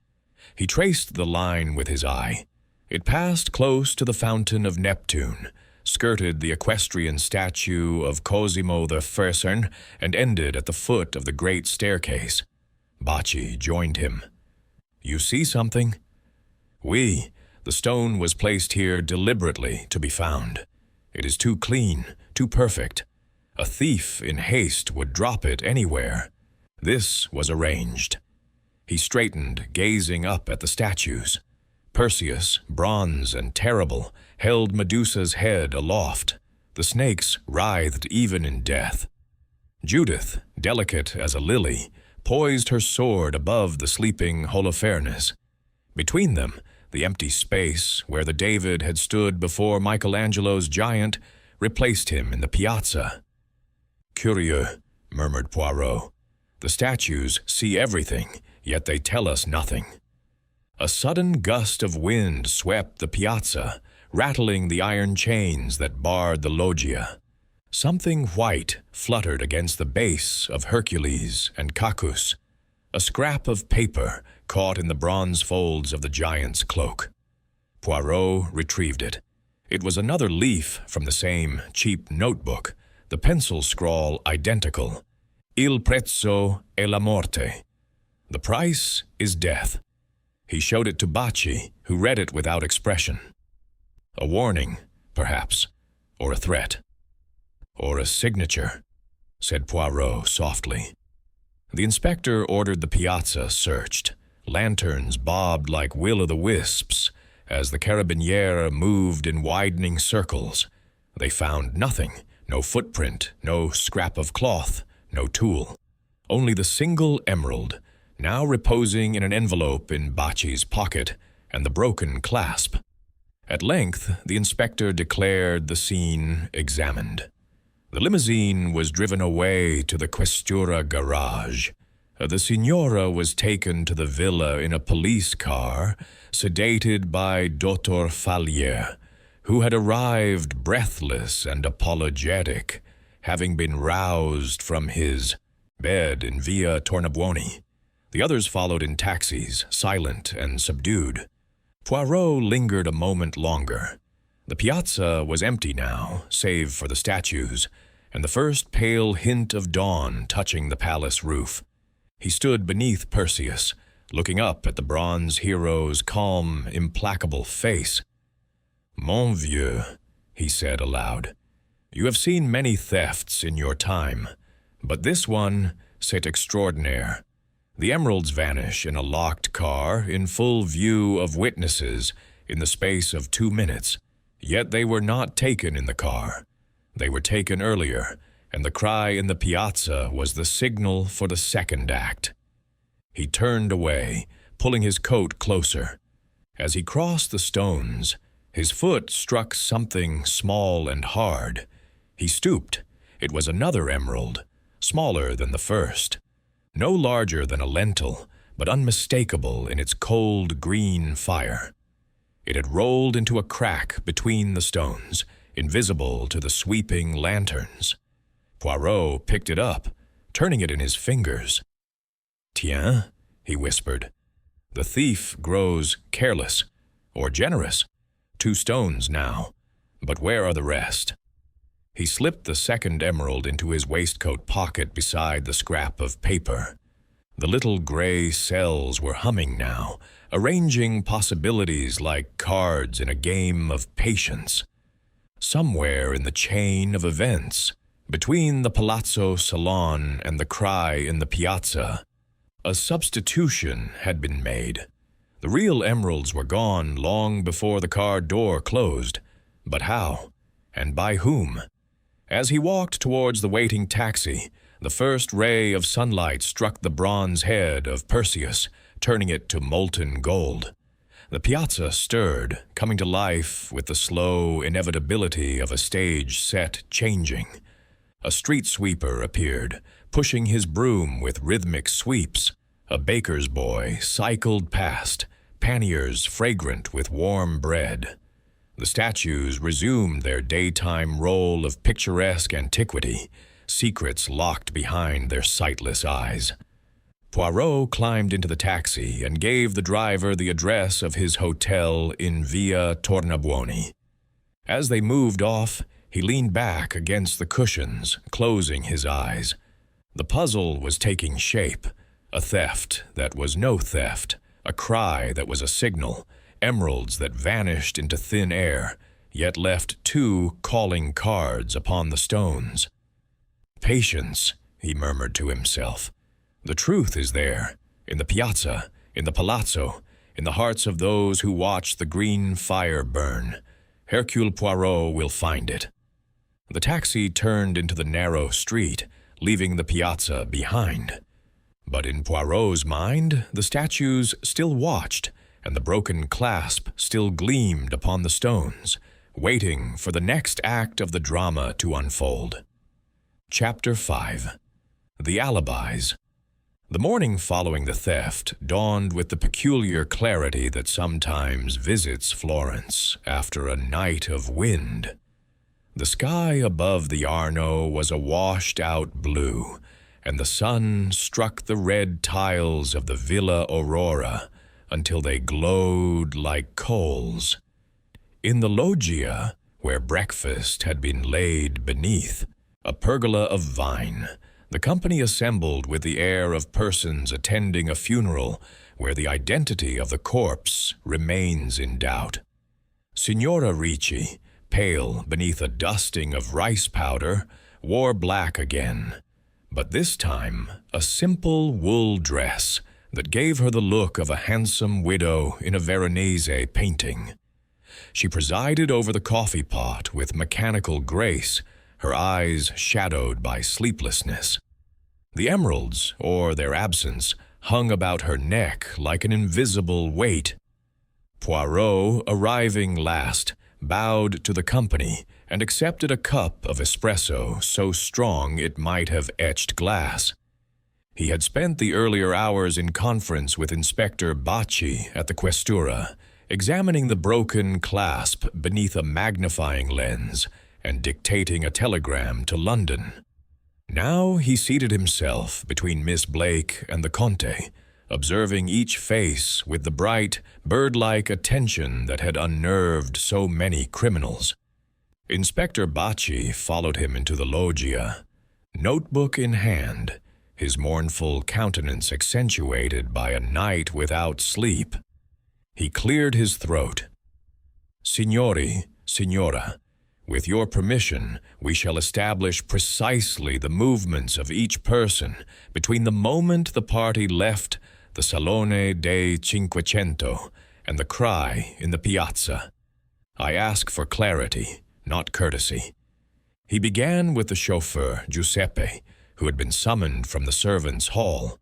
He traced the line with his eye. It passed close to the fountain of Neptune, skirted the equestrian statue of Cosimo the Fercern, and ended at the foot of the great staircase. Bacci joined him. You see something? Oui, the stone was placed here deliberately to be found. It is too clean, too perfect. A thief in haste would drop it anywhere. This was arranged. He straightened, gazing up at the statues. Perseus, bronze and terrible, held Medusa's head aloft. The snakes writhed even in death. Judith, delicate as a lily, poised her sword above the sleeping Holofernes. Between them, the empty space where the David had stood before Michelangelo's giant replaced him in the piazza. Curieux, murmured Poirot. The statues see everything, yet they tell us nothing. A sudden gust of wind swept the piazza, rattling the iron chains that barred the loggia. Something white fluttered against the base of Hercules and Cacus, a scrap of paper caught in the bronze folds of the giant's cloak. Poirot retrieved it. It was another leaf from the same cheap notebook, the pencil scrawl identical. Il prezzo è la morte. The price is death. He showed it to Bacci, who read it without expression. A warning, perhaps, or a threat. Or a signature, said Poirot softly. The inspector ordered the piazza searched. Lanterns bobbed like will-o'-the-wisps as the carabiniere moved in widening circles. They found nothing, no footprint, no scrap of cloth, no tool. Only the single emerald, now reposing in an envelope in Bacci's pocket, and the broken clasp. At length, the inspector declared the scene examined. The limousine was driven away to the Questura garage. The signora was taken to the villa in a police car, sedated by Dottor Fallier, who had arrived breathless and apologetic, having been roused from his bed in Via Tornabuoni. The others followed in taxis, silent and subdued. Poirot lingered a moment longer. The piazza was empty now, save for the statues, and the first pale hint of dawn touching the palace roof. He stood beneath Perseus, looking up at the bronze hero's calm, implacable face. Mon vieux, he said aloud, you have seen many thefts in your time, but this one, c'est extraordinaire. The emeralds vanish in a locked car in full view of witnesses in the space of 2 minutes, yet they were not taken in the car. They were taken earlier, and the cry in the piazza was the signal for the second act. He turned away, pulling his coat closer. As he crossed the stones, his foot struck something small and hard. He stooped. It was another emerald, smaller than the first. No larger than a lentil, but unmistakable in its cold green fire. It had rolled into a crack between the stones, invisible to the sweeping lanterns. Poirot picked it up, turning it in his fingers. "Tiens," he whispered. "The thief grows careless, or generous. 2 stones now, but where are the rest?" He slipped the second emerald into his waistcoat pocket beside the scrap of paper. The little gray cells were humming now, arranging possibilities like cards in a game of patience. Somewhere in the chain of events, between the Palazzo salon and the cry in the piazza, a substitution had been made. The real emeralds were gone long before the car door closed. But how? And by whom? As he walked towards the waiting taxi, the first ray of sunlight struck the bronze head of Perseus, turning it to molten gold. The piazza stirred, coming to life with the slow inevitability of a stage set changing. A street sweeper appeared, pushing his broom with rhythmic sweeps. A baker's boy cycled past, panniers fragrant with warm bread. The statues resumed their daytime role of picturesque antiquity, secrets locked behind their sightless eyes. Poirot climbed into the taxi and gave the driver the address of his hotel in Via Tornabuoni. As they moved off, he leaned back against the cushions, closing his eyes. The puzzle was taking shape. A theft that was no theft, a cry that was a signal, emeralds that vanished into thin air, yet left 2 calling cards upon the stones. "Patience," he murmured to himself. "The truth is there, in the piazza, in the palazzo, in the hearts of those who watch the green fire burn. Hercule Poirot will find it." The taxi turned into the narrow street, leaving the piazza behind. But in Poirot's mind, the statues still watched, and the broken clasp still gleamed upon the stones, waiting for the next act of the drama to unfold. Chapter 5. The Alibis. The morning following the theft dawned with the peculiar clarity that sometimes visits Florence after a night of wind. The sky above the Arno was a washed-out blue, and the sun struck the red tiles of the Villa Aurora until they glowed like coals. In the loggia, where breakfast had been laid beneath, a pergola of vine, the company assembled with the air of persons attending a funeral where the identity of the corpse remains in doubt. Signora Ricci, pale beneath a dusting of rice powder, wore black again, but this time a simple wool dress that gave her the look of a handsome widow in a Veronese painting. She presided over the coffee pot with mechanical grace, her eyes shadowed by sleeplessness. The emeralds, or their absence, hung about her neck like an invisible weight. Poirot, arriving last, bowed to the company and accepted a cup of espresso so strong it might have etched glass. He had spent the earlier hours in conference with Inspector Bacci at the Questura, examining the broken clasp beneath a magnifying lens and dictating a telegram to London. Now he seated himself between Miss Blake and the Conte, observing each face with the bright, bird-like attention that had unnerved so many criminals. Inspector Bacci followed him into the loggia, notebook in hand, his mournful countenance accentuated by a night without sleep. He cleared his throat. "Signori, signora, with your permission, we shall establish precisely the movements of each person between the moment the party left the Salone dei Cinquecento and the cry in the piazza. I ask for clarity, not courtesy." He began with the chauffeur, Giuseppe, who had been summoned from the servants' hall.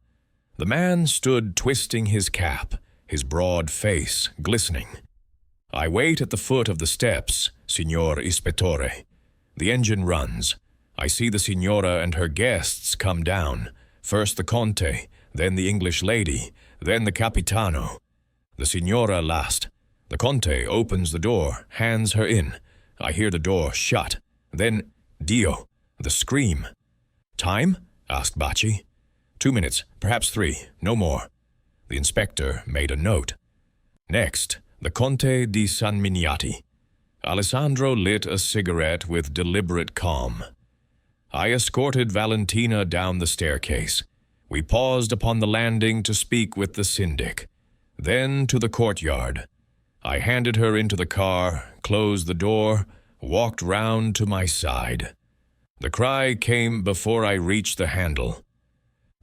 The man stood twisting his cap, his broad face glistening. "I wait at the foot of the steps, Signor Ispettore. The engine runs. I see the signora and her guests come down, first the Conte, then the English lady, then the Capitano. The Signora last. The Conte opens the door, hands her in. I hear the door shut. Then, Dio, the scream. Time? Asked Bacci. 2 minutes, perhaps 3, no more. The inspector made a note. Next, the Conte di San Miniati. Alessandro lit a cigarette with deliberate calm. I escorted Valentina down the staircase. We paused upon the landing to speak with the syndic. Then to the courtyard. I handed her into the car, closed the door, walked round to my side. The cry came before I reached the handle.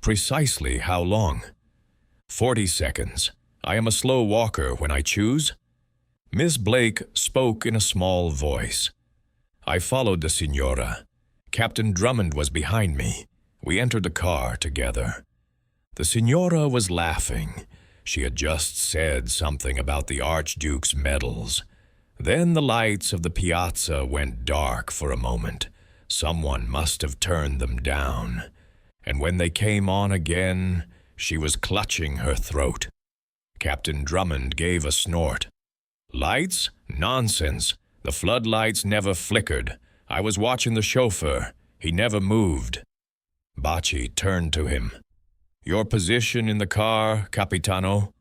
Precisely how long? 40 seconds. I am a slow walker when I choose. Miss Blake spoke in a small voice. I followed the Signora. Captain Drummond was behind me. We entered the car together. The Signora was laughing. She had just said something about the Archduke's medals. Then the lights of the piazza went dark for a moment. Someone must have turned them down. And when they came on again, she was clutching her throat. Captain Drummond gave a snort. Lights? Nonsense. The floodlights never flickered. I was watching the chauffeur. He never moved. Bacci turned to him. Your position in the car, Capitano?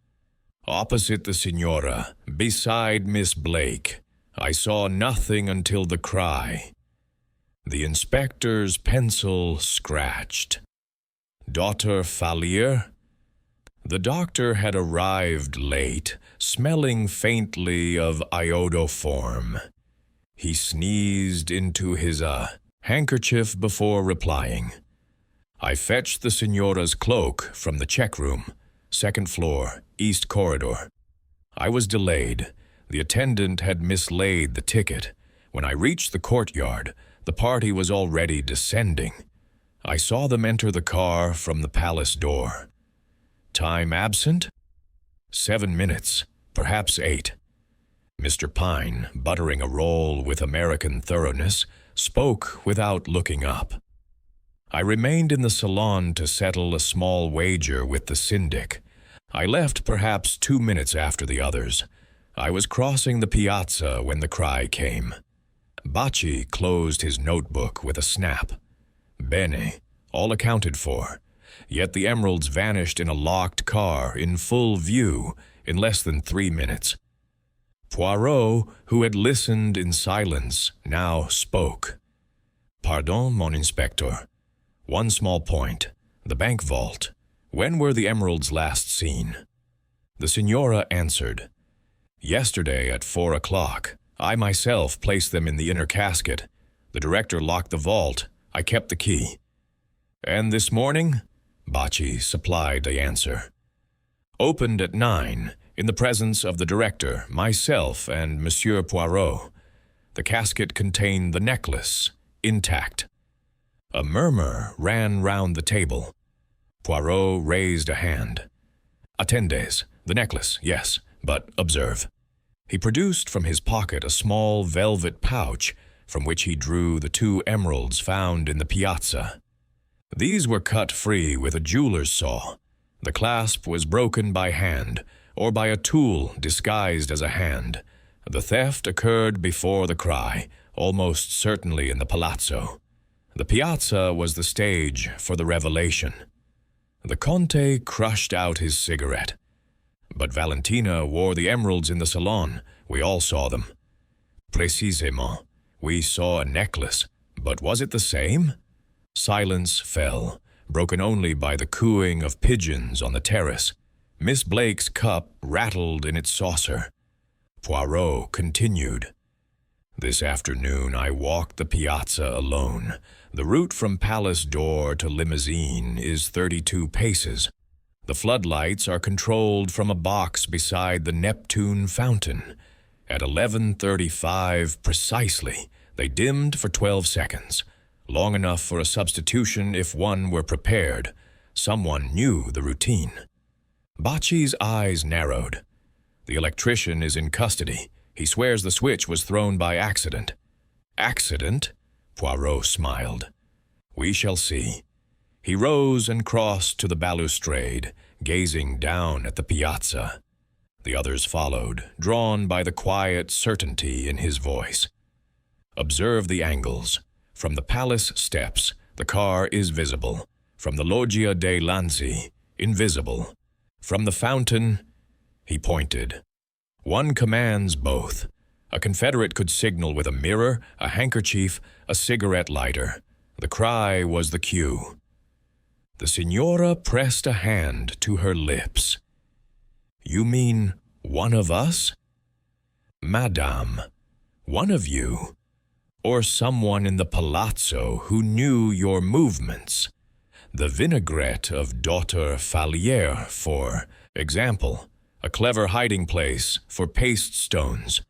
Opposite the Signora, beside Miss Blake. I saw nothing until the cry. The inspector's pencil scratched. Daughter Falier? The doctor had arrived late, smelling faintly of iodoform. He sneezed into his handkerchief before replying. I fetched the Signora's cloak from the check room, 2nd floor, east corridor. I was delayed. The attendant had mislaid the ticket. When I reached the courtyard, the party was already descending. I saw them enter the car from the palace door. Time absent? 7 minutes, perhaps 8. Mr. Pine, buttering a roll with American thoroughness, spoke without looking up. I remained in the salon to settle a small wager with the syndic. I left perhaps 2 minutes after the others. I was crossing the piazza when the cry came. Bacci closed his notebook with a snap. Bene, all accounted for. Yet the emeralds vanished in a locked car in full view in less than 3 minutes. Poirot, who had listened in silence, now spoke. Pardon, mon inspector. One small point. The bank vault. When were the emeralds last seen? The Signora answered. Yesterday at 4 o'clock. I myself placed them in the inner casket. The director locked the vault. I kept the key. And this morning? Bacci supplied the answer. Opened at 9, in the presence of the director, myself, and Monsieur Poirot. The casket contained the necklace, intact. A murmur ran round the table. Poirot raised a hand. Attendes, the necklace, yes, but observe. He produced from his pocket a small velvet pouch from which he drew the 2 emeralds found in the piazza. These were cut free with a jeweler's saw. The clasp was broken by hand, or by a tool disguised as a hand. The theft occurred before the cry, almost certainly in the palazzo. The piazza was the stage for the revelation. The Conte crushed out his cigarette. But Valentina wore the emeralds in the salon. We all saw them. Précisément. We saw a necklace, but was it the same? Silence fell, broken only by the cooing of pigeons on the terrace. Miss Blake's cup rattled in its saucer. Poirot continued. This afternoon I walked the piazza alone. The route from Palace door to Limousine is 32 paces. The floodlights are controlled from a box beside the Neptune fountain. At 11:35 precisely, they dimmed for 12 seconds, long enough for a substitution if one were prepared. Someone knew the routine. Bacci's eyes narrowed. The electrician is in custody. He swears the switch was thrown by accident. Accident? Poirot smiled. We shall see. He rose and crossed to the balustrade, gazing down at the piazza. The others followed, drawn by the quiet certainty in his voice. Observe the angles. From the palace steps, the car is visible. From the Loggia dei Lanzi, invisible. From the fountain, he pointed. One commands both. A Confederate could signal with a mirror, a handkerchief, a cigarette lighter. The cry was the cue. The Signora pressed a hand to her lips. You mean one of us? Madame, one of you, or someone in the palazzo who knew your movements. The vinaigrette of Daughter Falière, for example, a clever hiding place for paste stones.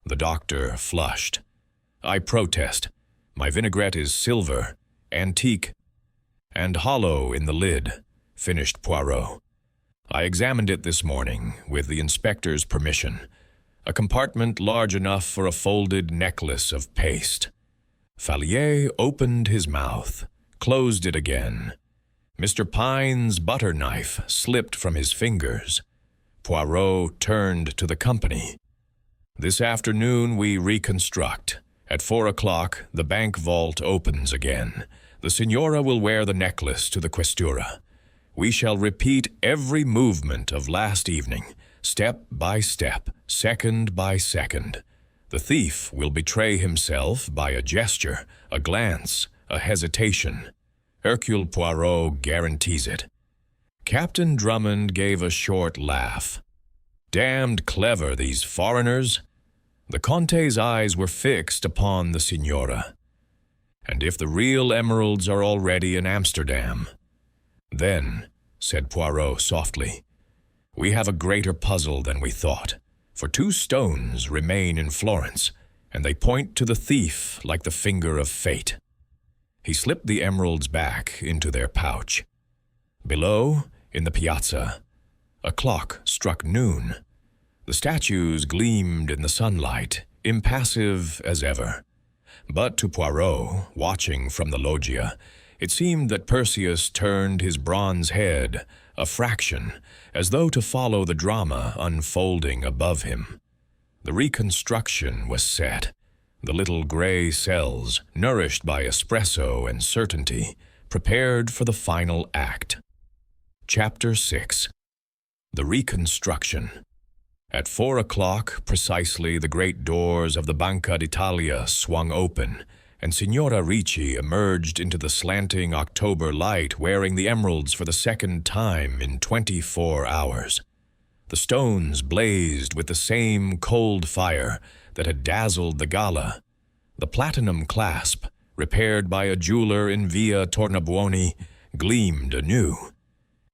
The doctor flushed. I protest. My vinaigrette is silver, antique, and hollow in the lid, finished Poirot. I examined it this morning, with the inspector's permission. A compartment large enough for a folded necklace of paste. Falier opened his mouth, closed it again. Mr. Pine's butter knife slipped from his fingers. Poirot turned to the company. This afternoon we reconstruct. At 4 o'clock, the bank vault opens again. The Signora will wear the necklace to the Questura. We shall repeat every movement of last evening, step by step, second by second. The thief will betray himself by a gesture, a glance, a hesitation. Hercule Poirot guarantees it. Captain Drummond gave a short laugh. Damned clever, these foreigners. The Conte's eyes were fixed upon the Signora. And if the real emeralds are already in Amsterdam, then, said Poirot softly, we have a greater puzzle than we thought, for 2 stones remain in Florence, and they point to the thief like the finger of fate. He slipped the emeralds back into their pouch. Below, in the piazza, a clock struck noon. The statues gleamed in the sunlight, impassive as ever. But to Poirot, watching from the loggia, it seemed that Perseus turned his bronze head a fraction, as though to follow the drama unfolding above him. The reconstruction was set. The little gray cells, nourished by espresso and certainty, prepared for the final act. Chapter 6. The Reconstruction. At 4 o'clock precisely, the great doors of the Banca d'Italia swung open, and Signora Ricci emerged into the slanting October light wearing the emeralds for the second time in 24 hours. The stones blazed with the same cold fire that had dazzled the gala. The platinum clasp, repaired by a jeweler in Via Tornabuoni, gleamed anew.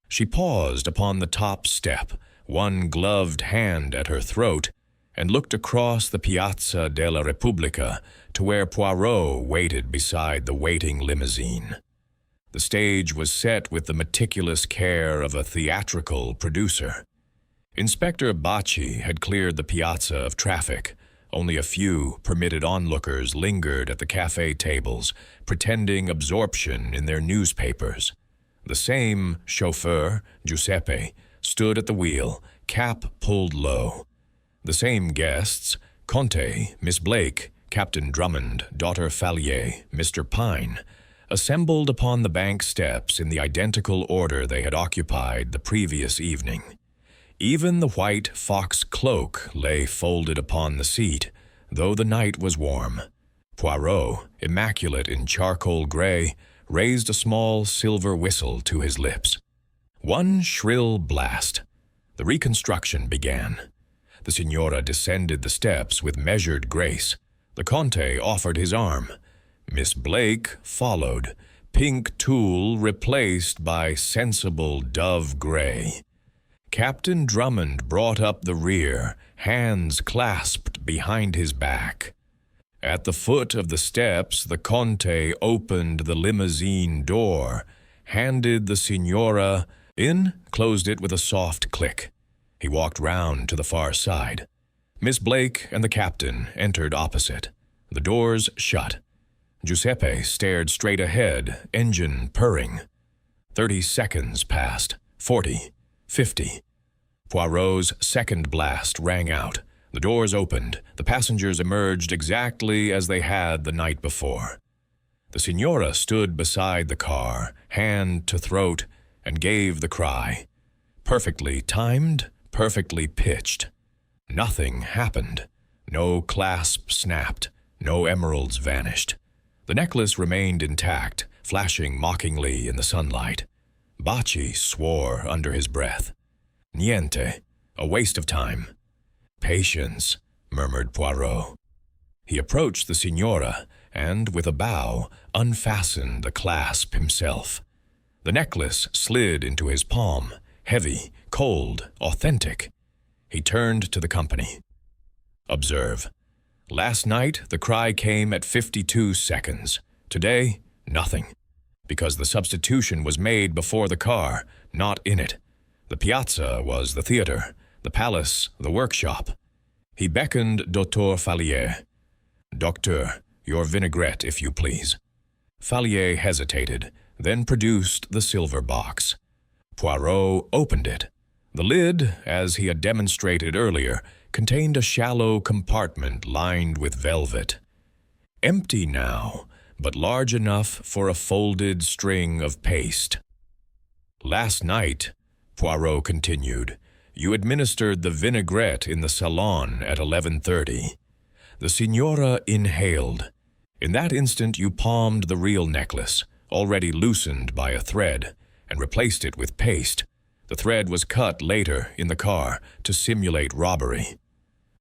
She paused upon the top step, one gloved hand at her throat, and looked across the Piazza della Repubblica to where Poirot waited beside the waiting limousine. The stage was set with the meticulous care of a theatrical producer. Inspector Bacci had cleared the piazza of traffic. Only a few permitted onlookers lingered at the cafe tables, pretending absorption in their newspapers. The same chauffeur, Giuseppe, stood at the wheel, cap pulled low. The same guests, Conte, Miss Blake, Captain Drummond, Daughter Falier, Mr. Pine, assembled upon the bank steps in the identical order they had occupied the previous evening. Even the white fox cloak lay folded upon the seat, though the night was warm. Poirot, immaculate in charcoal gray, raised a small silver whistle to his lips. One shrill blast. The reconstruction began. The Signora descended the steps with measured grace. The Conte offered his arm. Miss Blake followed, pink tulle replaced by sensible dove gray. Captain Drummond brought up the rear, hands clasped behind his back. At the foot of the steps, the Conte opened the limousine door, handed the Signora in, closed it with a soft click. He walked round to the far side. Miss Blake and the captain entered opposite. The doors shut. Giuseppe stared straight ahead, engine purring. 30 seconds passed. 40. 50. Poirot's second blast rang out. The doors opened. The passengers emerged exactly as they had the night before. The Signora stood beside the car, hand to throat, and gave the cry. Perfectly timed, perfectly pitched. Nothing happened. No clasp snapped. No emeralds vanished. The necklace remained intact, flashing mockingly in the sunlight. Bacci swore under his breath. Niente, a waste of time. Patience, murmured Poirot. He approached the Signora and, with a bow, unfastened the clasp himself. The necklace slid into his palm, heavy, cold, authentic. He turned to the company. Observe. Last night, the cry came at 52 seconds. Today, nothing. Because the substitution was made before the car, not in it. The piazza was the theater, the palace the workshop. He beckoned Dr. Fallier. Docteur, your vinaigrette, if you please. Fallier hesitated, then produced the silver box. Poirot opened it. The lid, as he had demonstrated earlier, contained a shallow compartment lined with velvet. Empty now, but large enough for a folded string of paste. Last night, Poirot continued, you administered the vinaigrette in the salon at 11:30. The Signora inhaled. In that instant you palmed the real necklace, already loosened by a thread, and replaced it with paste. The thread was cut later in the car to simulate robbery.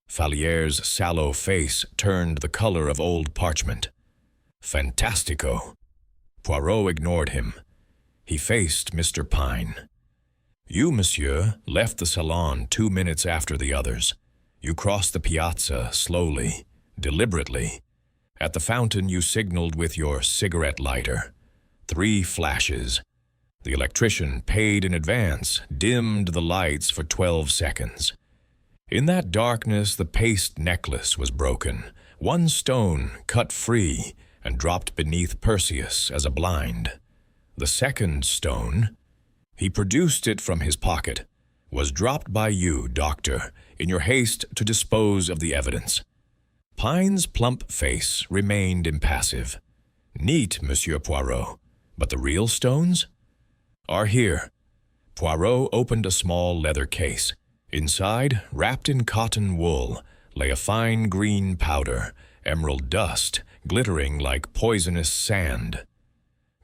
Fallier's sallow face turned the color of old parchment. Fantastico. Poirot ignored him. He faced Mr. Pine. You, monsieur, left the salon 2 minutes after the others. You crossed the piazza slowly, deliberately. At the fountain you signaled with your cigarette lighter. 3 flashes. The electrician, paid in advance, dimmed the lights for 12 seconds. In that darkness the paste necklace was broken, 1 stone cut free and dropped beneath Perseus as a blind. The second stone, he produced it from his pocket, was dropped by you, doctor, in your haste to dispose of the evidence. Pine's plump face remained impassive. Neat, Monsieur Poirot, but the real stones? Are here. Poirot opened a small leather case. Inside, wrapped in cotton wool, lay a fine green powder, emerald dust, glittering like poisonous sand.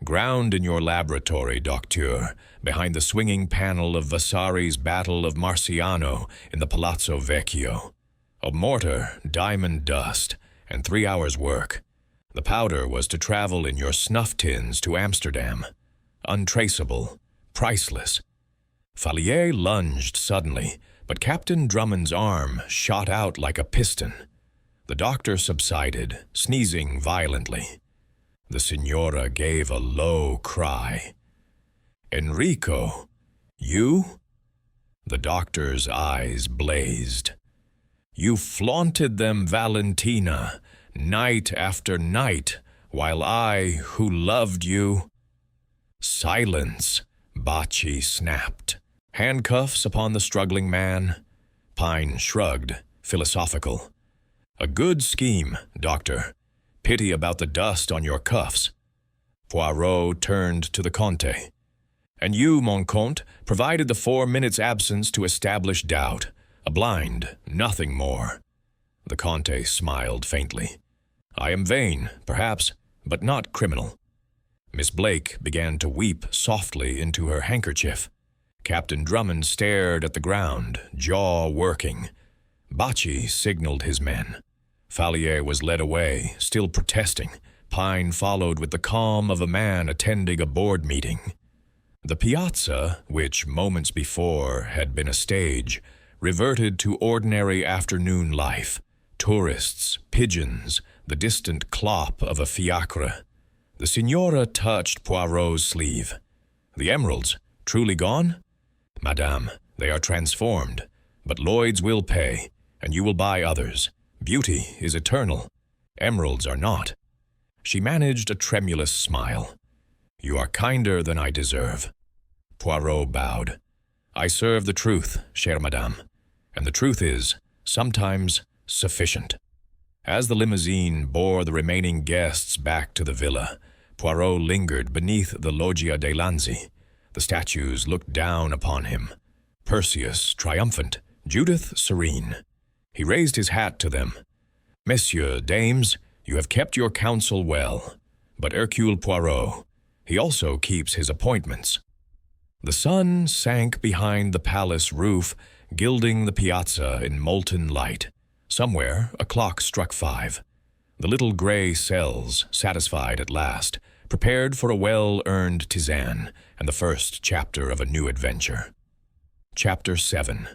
Ground in your laboratory, docteur, behind the swinging panel of Vasari's Battle of Marciano in the Palazzo Vecchio. A mortar, diamond dust, and 3 hours' work. The powder was to travel in your snuff tins to Amsterdam. Untraceable, priceless. Fallier lunged suddenly, but Captain Drummond's arm shot out like a piston. The doctor subsided, sneezing violently. The Signora gave a low cry. Enrico, you? The doctor's eyes blazed. You flaunted them, Valentina, night after night, while I, who loved you... Silence, Bacci snapped. Handcuffs upon the struggling man. Pine shrugged, philosophical. A good scheme, doctor. Pity about the dust on your cuffs. Poirot turned to the Comte. And you, mon comte, provided the 4 minutes' absence to establish doubt. A blind, nothing more. The Comte smiled faintly. I am vain, perhaps, but not criminal. Miss Blake began to weep softly into her handkerchief. Captain Drummond stared at the ground, jaw working. Bacci signaled his men. Fallier was led away, still protesting. Pine followed with the calm of a man attending a board meeting. The piazza, which moments before had been a stage, reverted to ordinary afternoon life. Tourists, pigeons, the distant clop of a fiacre. The Signora touched Poirot's sleeve. The emeralds, truly gone? Madame, they are transformed, but Lloyd's will pay, and you will buy others. Beauty is eternal. Emeralds are not. She managed a tremulous smile. You are kinder than I deserve. Poirot bowed. I serve the truth, chère madame, and the truth is, sometimes, sufficient. As the limousine bore the remaining guests back to the villa, Poirot lingered beneath the Loggia dei Lanzi. The statues looked down upon him. Perseus triumphant, Judith serene. He raised his hat to them. Messieurs, dames, you have kept your counsel well. But Hercule Poirot, he also keeps his appointments. The sun sank behind the palace roof, gilding the piazza in molten light. Somewhere, a clock struck 5. The little gray cells, satisfied at last, prepared for a well-earned tisane and the first chapter of a new adventure. Chapter 7.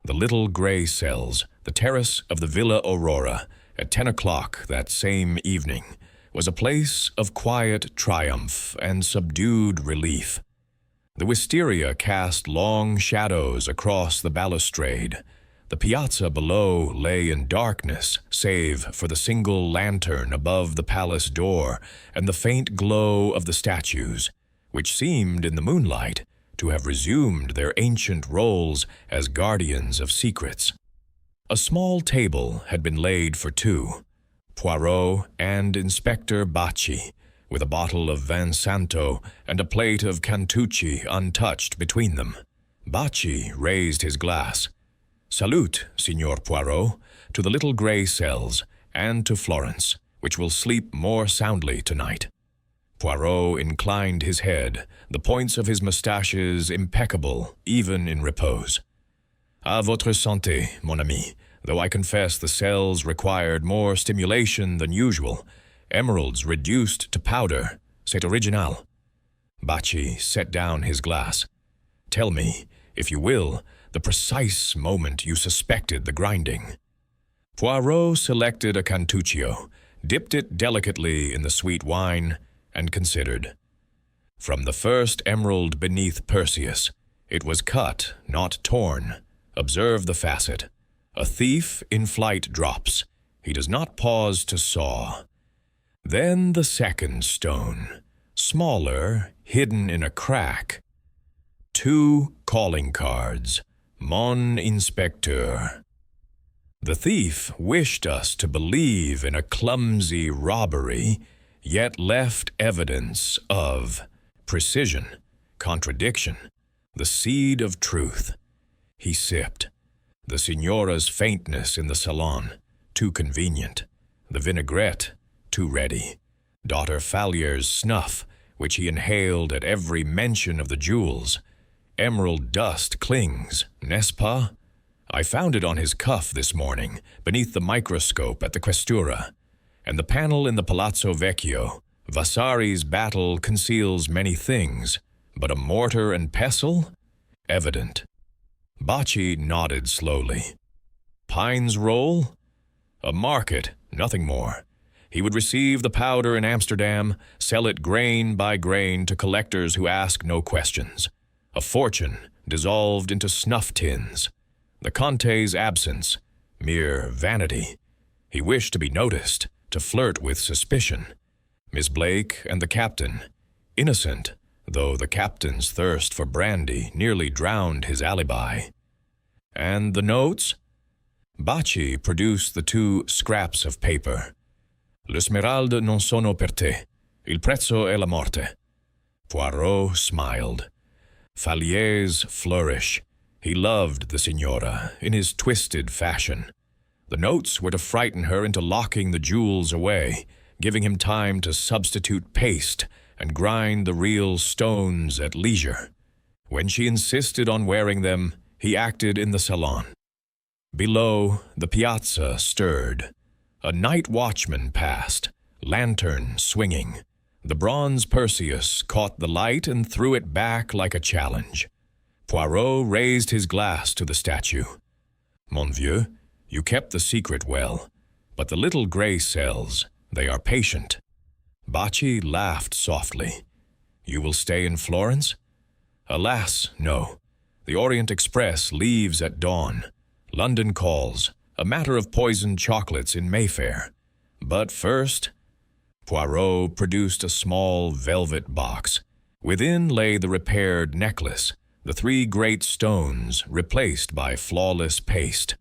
The little gray cells, the terrace of the Villa Aurora, at 10 o'clock that same evening, was a place of quiet triumph and subdued relief. The wisteria cast long shadows across the balustrade. The piazza below lay in darkness, save for the single lantern above the palace door and the faint glow of the statues, which seemed in the moonlight to have resumed their ancient roles as guardians of secrets. A small table had been laid for 2, Poirot and Inspector Bacci, with a bottle of Vin Santo and a plate of Cantucci untouched between them. Bacci raised his glass. Salute, Signor Poirot, to the little gray cells, and to Florence, which will sleep more soundly tonight. Poirot inclined his head, the points of his mustaches impeccable, even in repose. À votre santé, mon ami, though I confess the cells required more stimulation than usual. Emeralds reduced to powder, c'est original. Bacci set down his glass. Tell me, if you will, the precise moment you suspected the grinding. Poirot selected a Cantuccio, dipped it delicately in the sweet wine, and considered. From the first emerald beneath Perseus, it was cut, not torn. Observe the facet. A thief in flight drops. He does not pause to saw. Then the second stone, smaller, hidden in a crack. 2 calling cards, Mon Inspecteur. The thief wished us to believe in a clumsy robbery, yet left evidence of precision, contradiction, the seed of truth. He sipped. The signora's faintness in the salon, too convenient. The vinaigrette, too ready. Daughter Fallier's snuff, which he inhaled at every mention of the jewels. Emerald dust clings, n'est-ce pas? I found it on his cuff this morning, beneath the microscope at the Questura. And the panel in the Palazzo Vecchio. Vasari's battle conceals many things, but a mortar and pestle? Evident. Bacci nodded slowly. Pine's roll? A market, nothing more. He would receive the powder in Amsterdam, sell it grain by grain to collectors who ask no questions. A fortune dissolved into snuff tins. The Conte's absence, mere vanity. He wished to be noticed, to flirt with suspicion. Miss Blake and the captain, innocent, though the captain's thirst for brandy nearly drowned his alibi. And the notes? Bacci produced the 2 scraps of paper. Le smeralde non sono per te. Il prezzo è la morte. Poirot smiled. Fallier's flourish. He loved the signora in his twisted fashion. The notes were to frighten her into locking the jewels away, giving him time to substitute paste and grind the real stones at leisure. When she insisted on wearing them, he acted in the salon. Below, the piazza stirred. A night watchman passed, lantern swinging. The bronze Perseus caught the light and threw it back like a challenge. Poirot raised his glass to the statue. Mon vieux, you kept the secret well, but the little gray cells, they are patient. Bacci laughed softly. You will stay in Florence? Alas, no. The Orient Express leaves at dawn. London calls. A matter of poisoned chocolates in Mayfair. But first, Poirot produced a small velvet box. Within lay the repaired necklace, the three great stones replaced by flawless paste.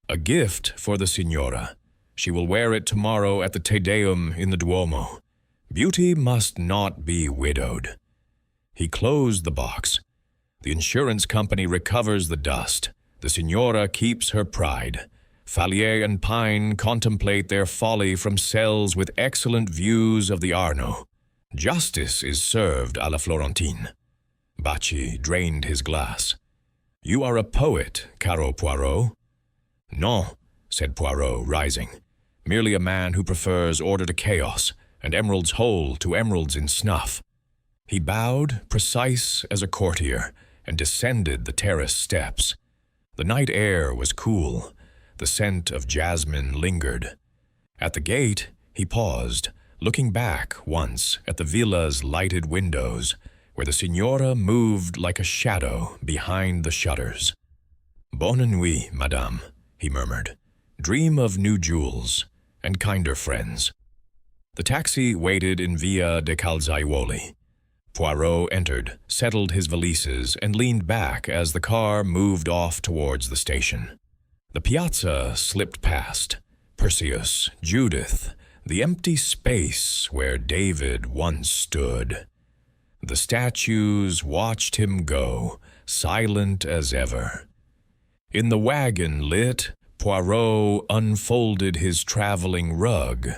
A gift for the Signora. She will wear it tomorrow at the Te Deum in the Duomo. Beauty must not be widowed. He closed the box. The insurance company recovers the dust. The Signora keeps her pride. Fallier and Pine contemplate their folly from cells with excellent views of the Arno. Justice is served à la Florentine. Bacci drained his glass. You are a poet, caro Poirot. Non, said Poirot, rising. Merely a man who prefers order to chaos, and emeralds whole to emeralds in snuff. He bowed, precise as a courtier, and descended the terrace steps. The night air was cool. The scent of jasmine lingered. At the gate, he paused, looking back once at the villa's lighted windows, where the Signora moved like a shadow behind the shutters. Bonne nuit, madame, he murmured. Dream of new jewels and kinder friends. The taxi waited in Via de Calzaiuoli. Poirot entered, settled his valises, and leaned back as the car moved off towards the station. The piazza slipped past. Perseus, Judith, the empty space where David once stood. The statues watched him go, silent as ever. In the wagon lit, Poirot unfolded his traveling rug,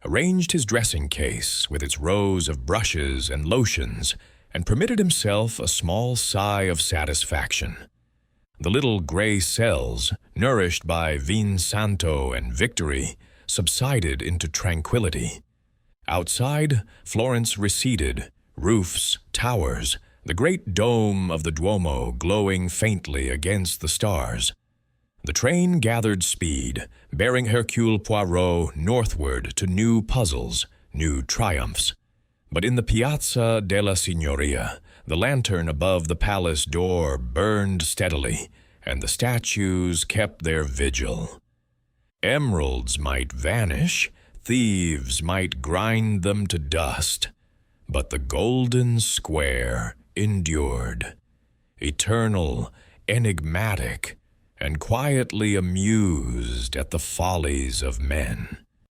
arranged his dressing case with its rows of brushes and lotions, and permitted himself a small sigh of satisfaction. The little gray cells, nourished by Vin Santo and victory, subsided into tranquility. Outside, Florence receded, roofs, towers, the great dome of the Duomo glowing faintly against the stars. The train gathered speed, bearing Hercule Poirot northward to new puzzles, new triumphs. But in the Piazza della Signoria, the lantern above the palace door burned steadily, and the statues kept their vigil. Emeralds might vanish, thieves might grind them to dust, but the golden square endured, eternal, enigmatic, and quietly amused at the follies of men.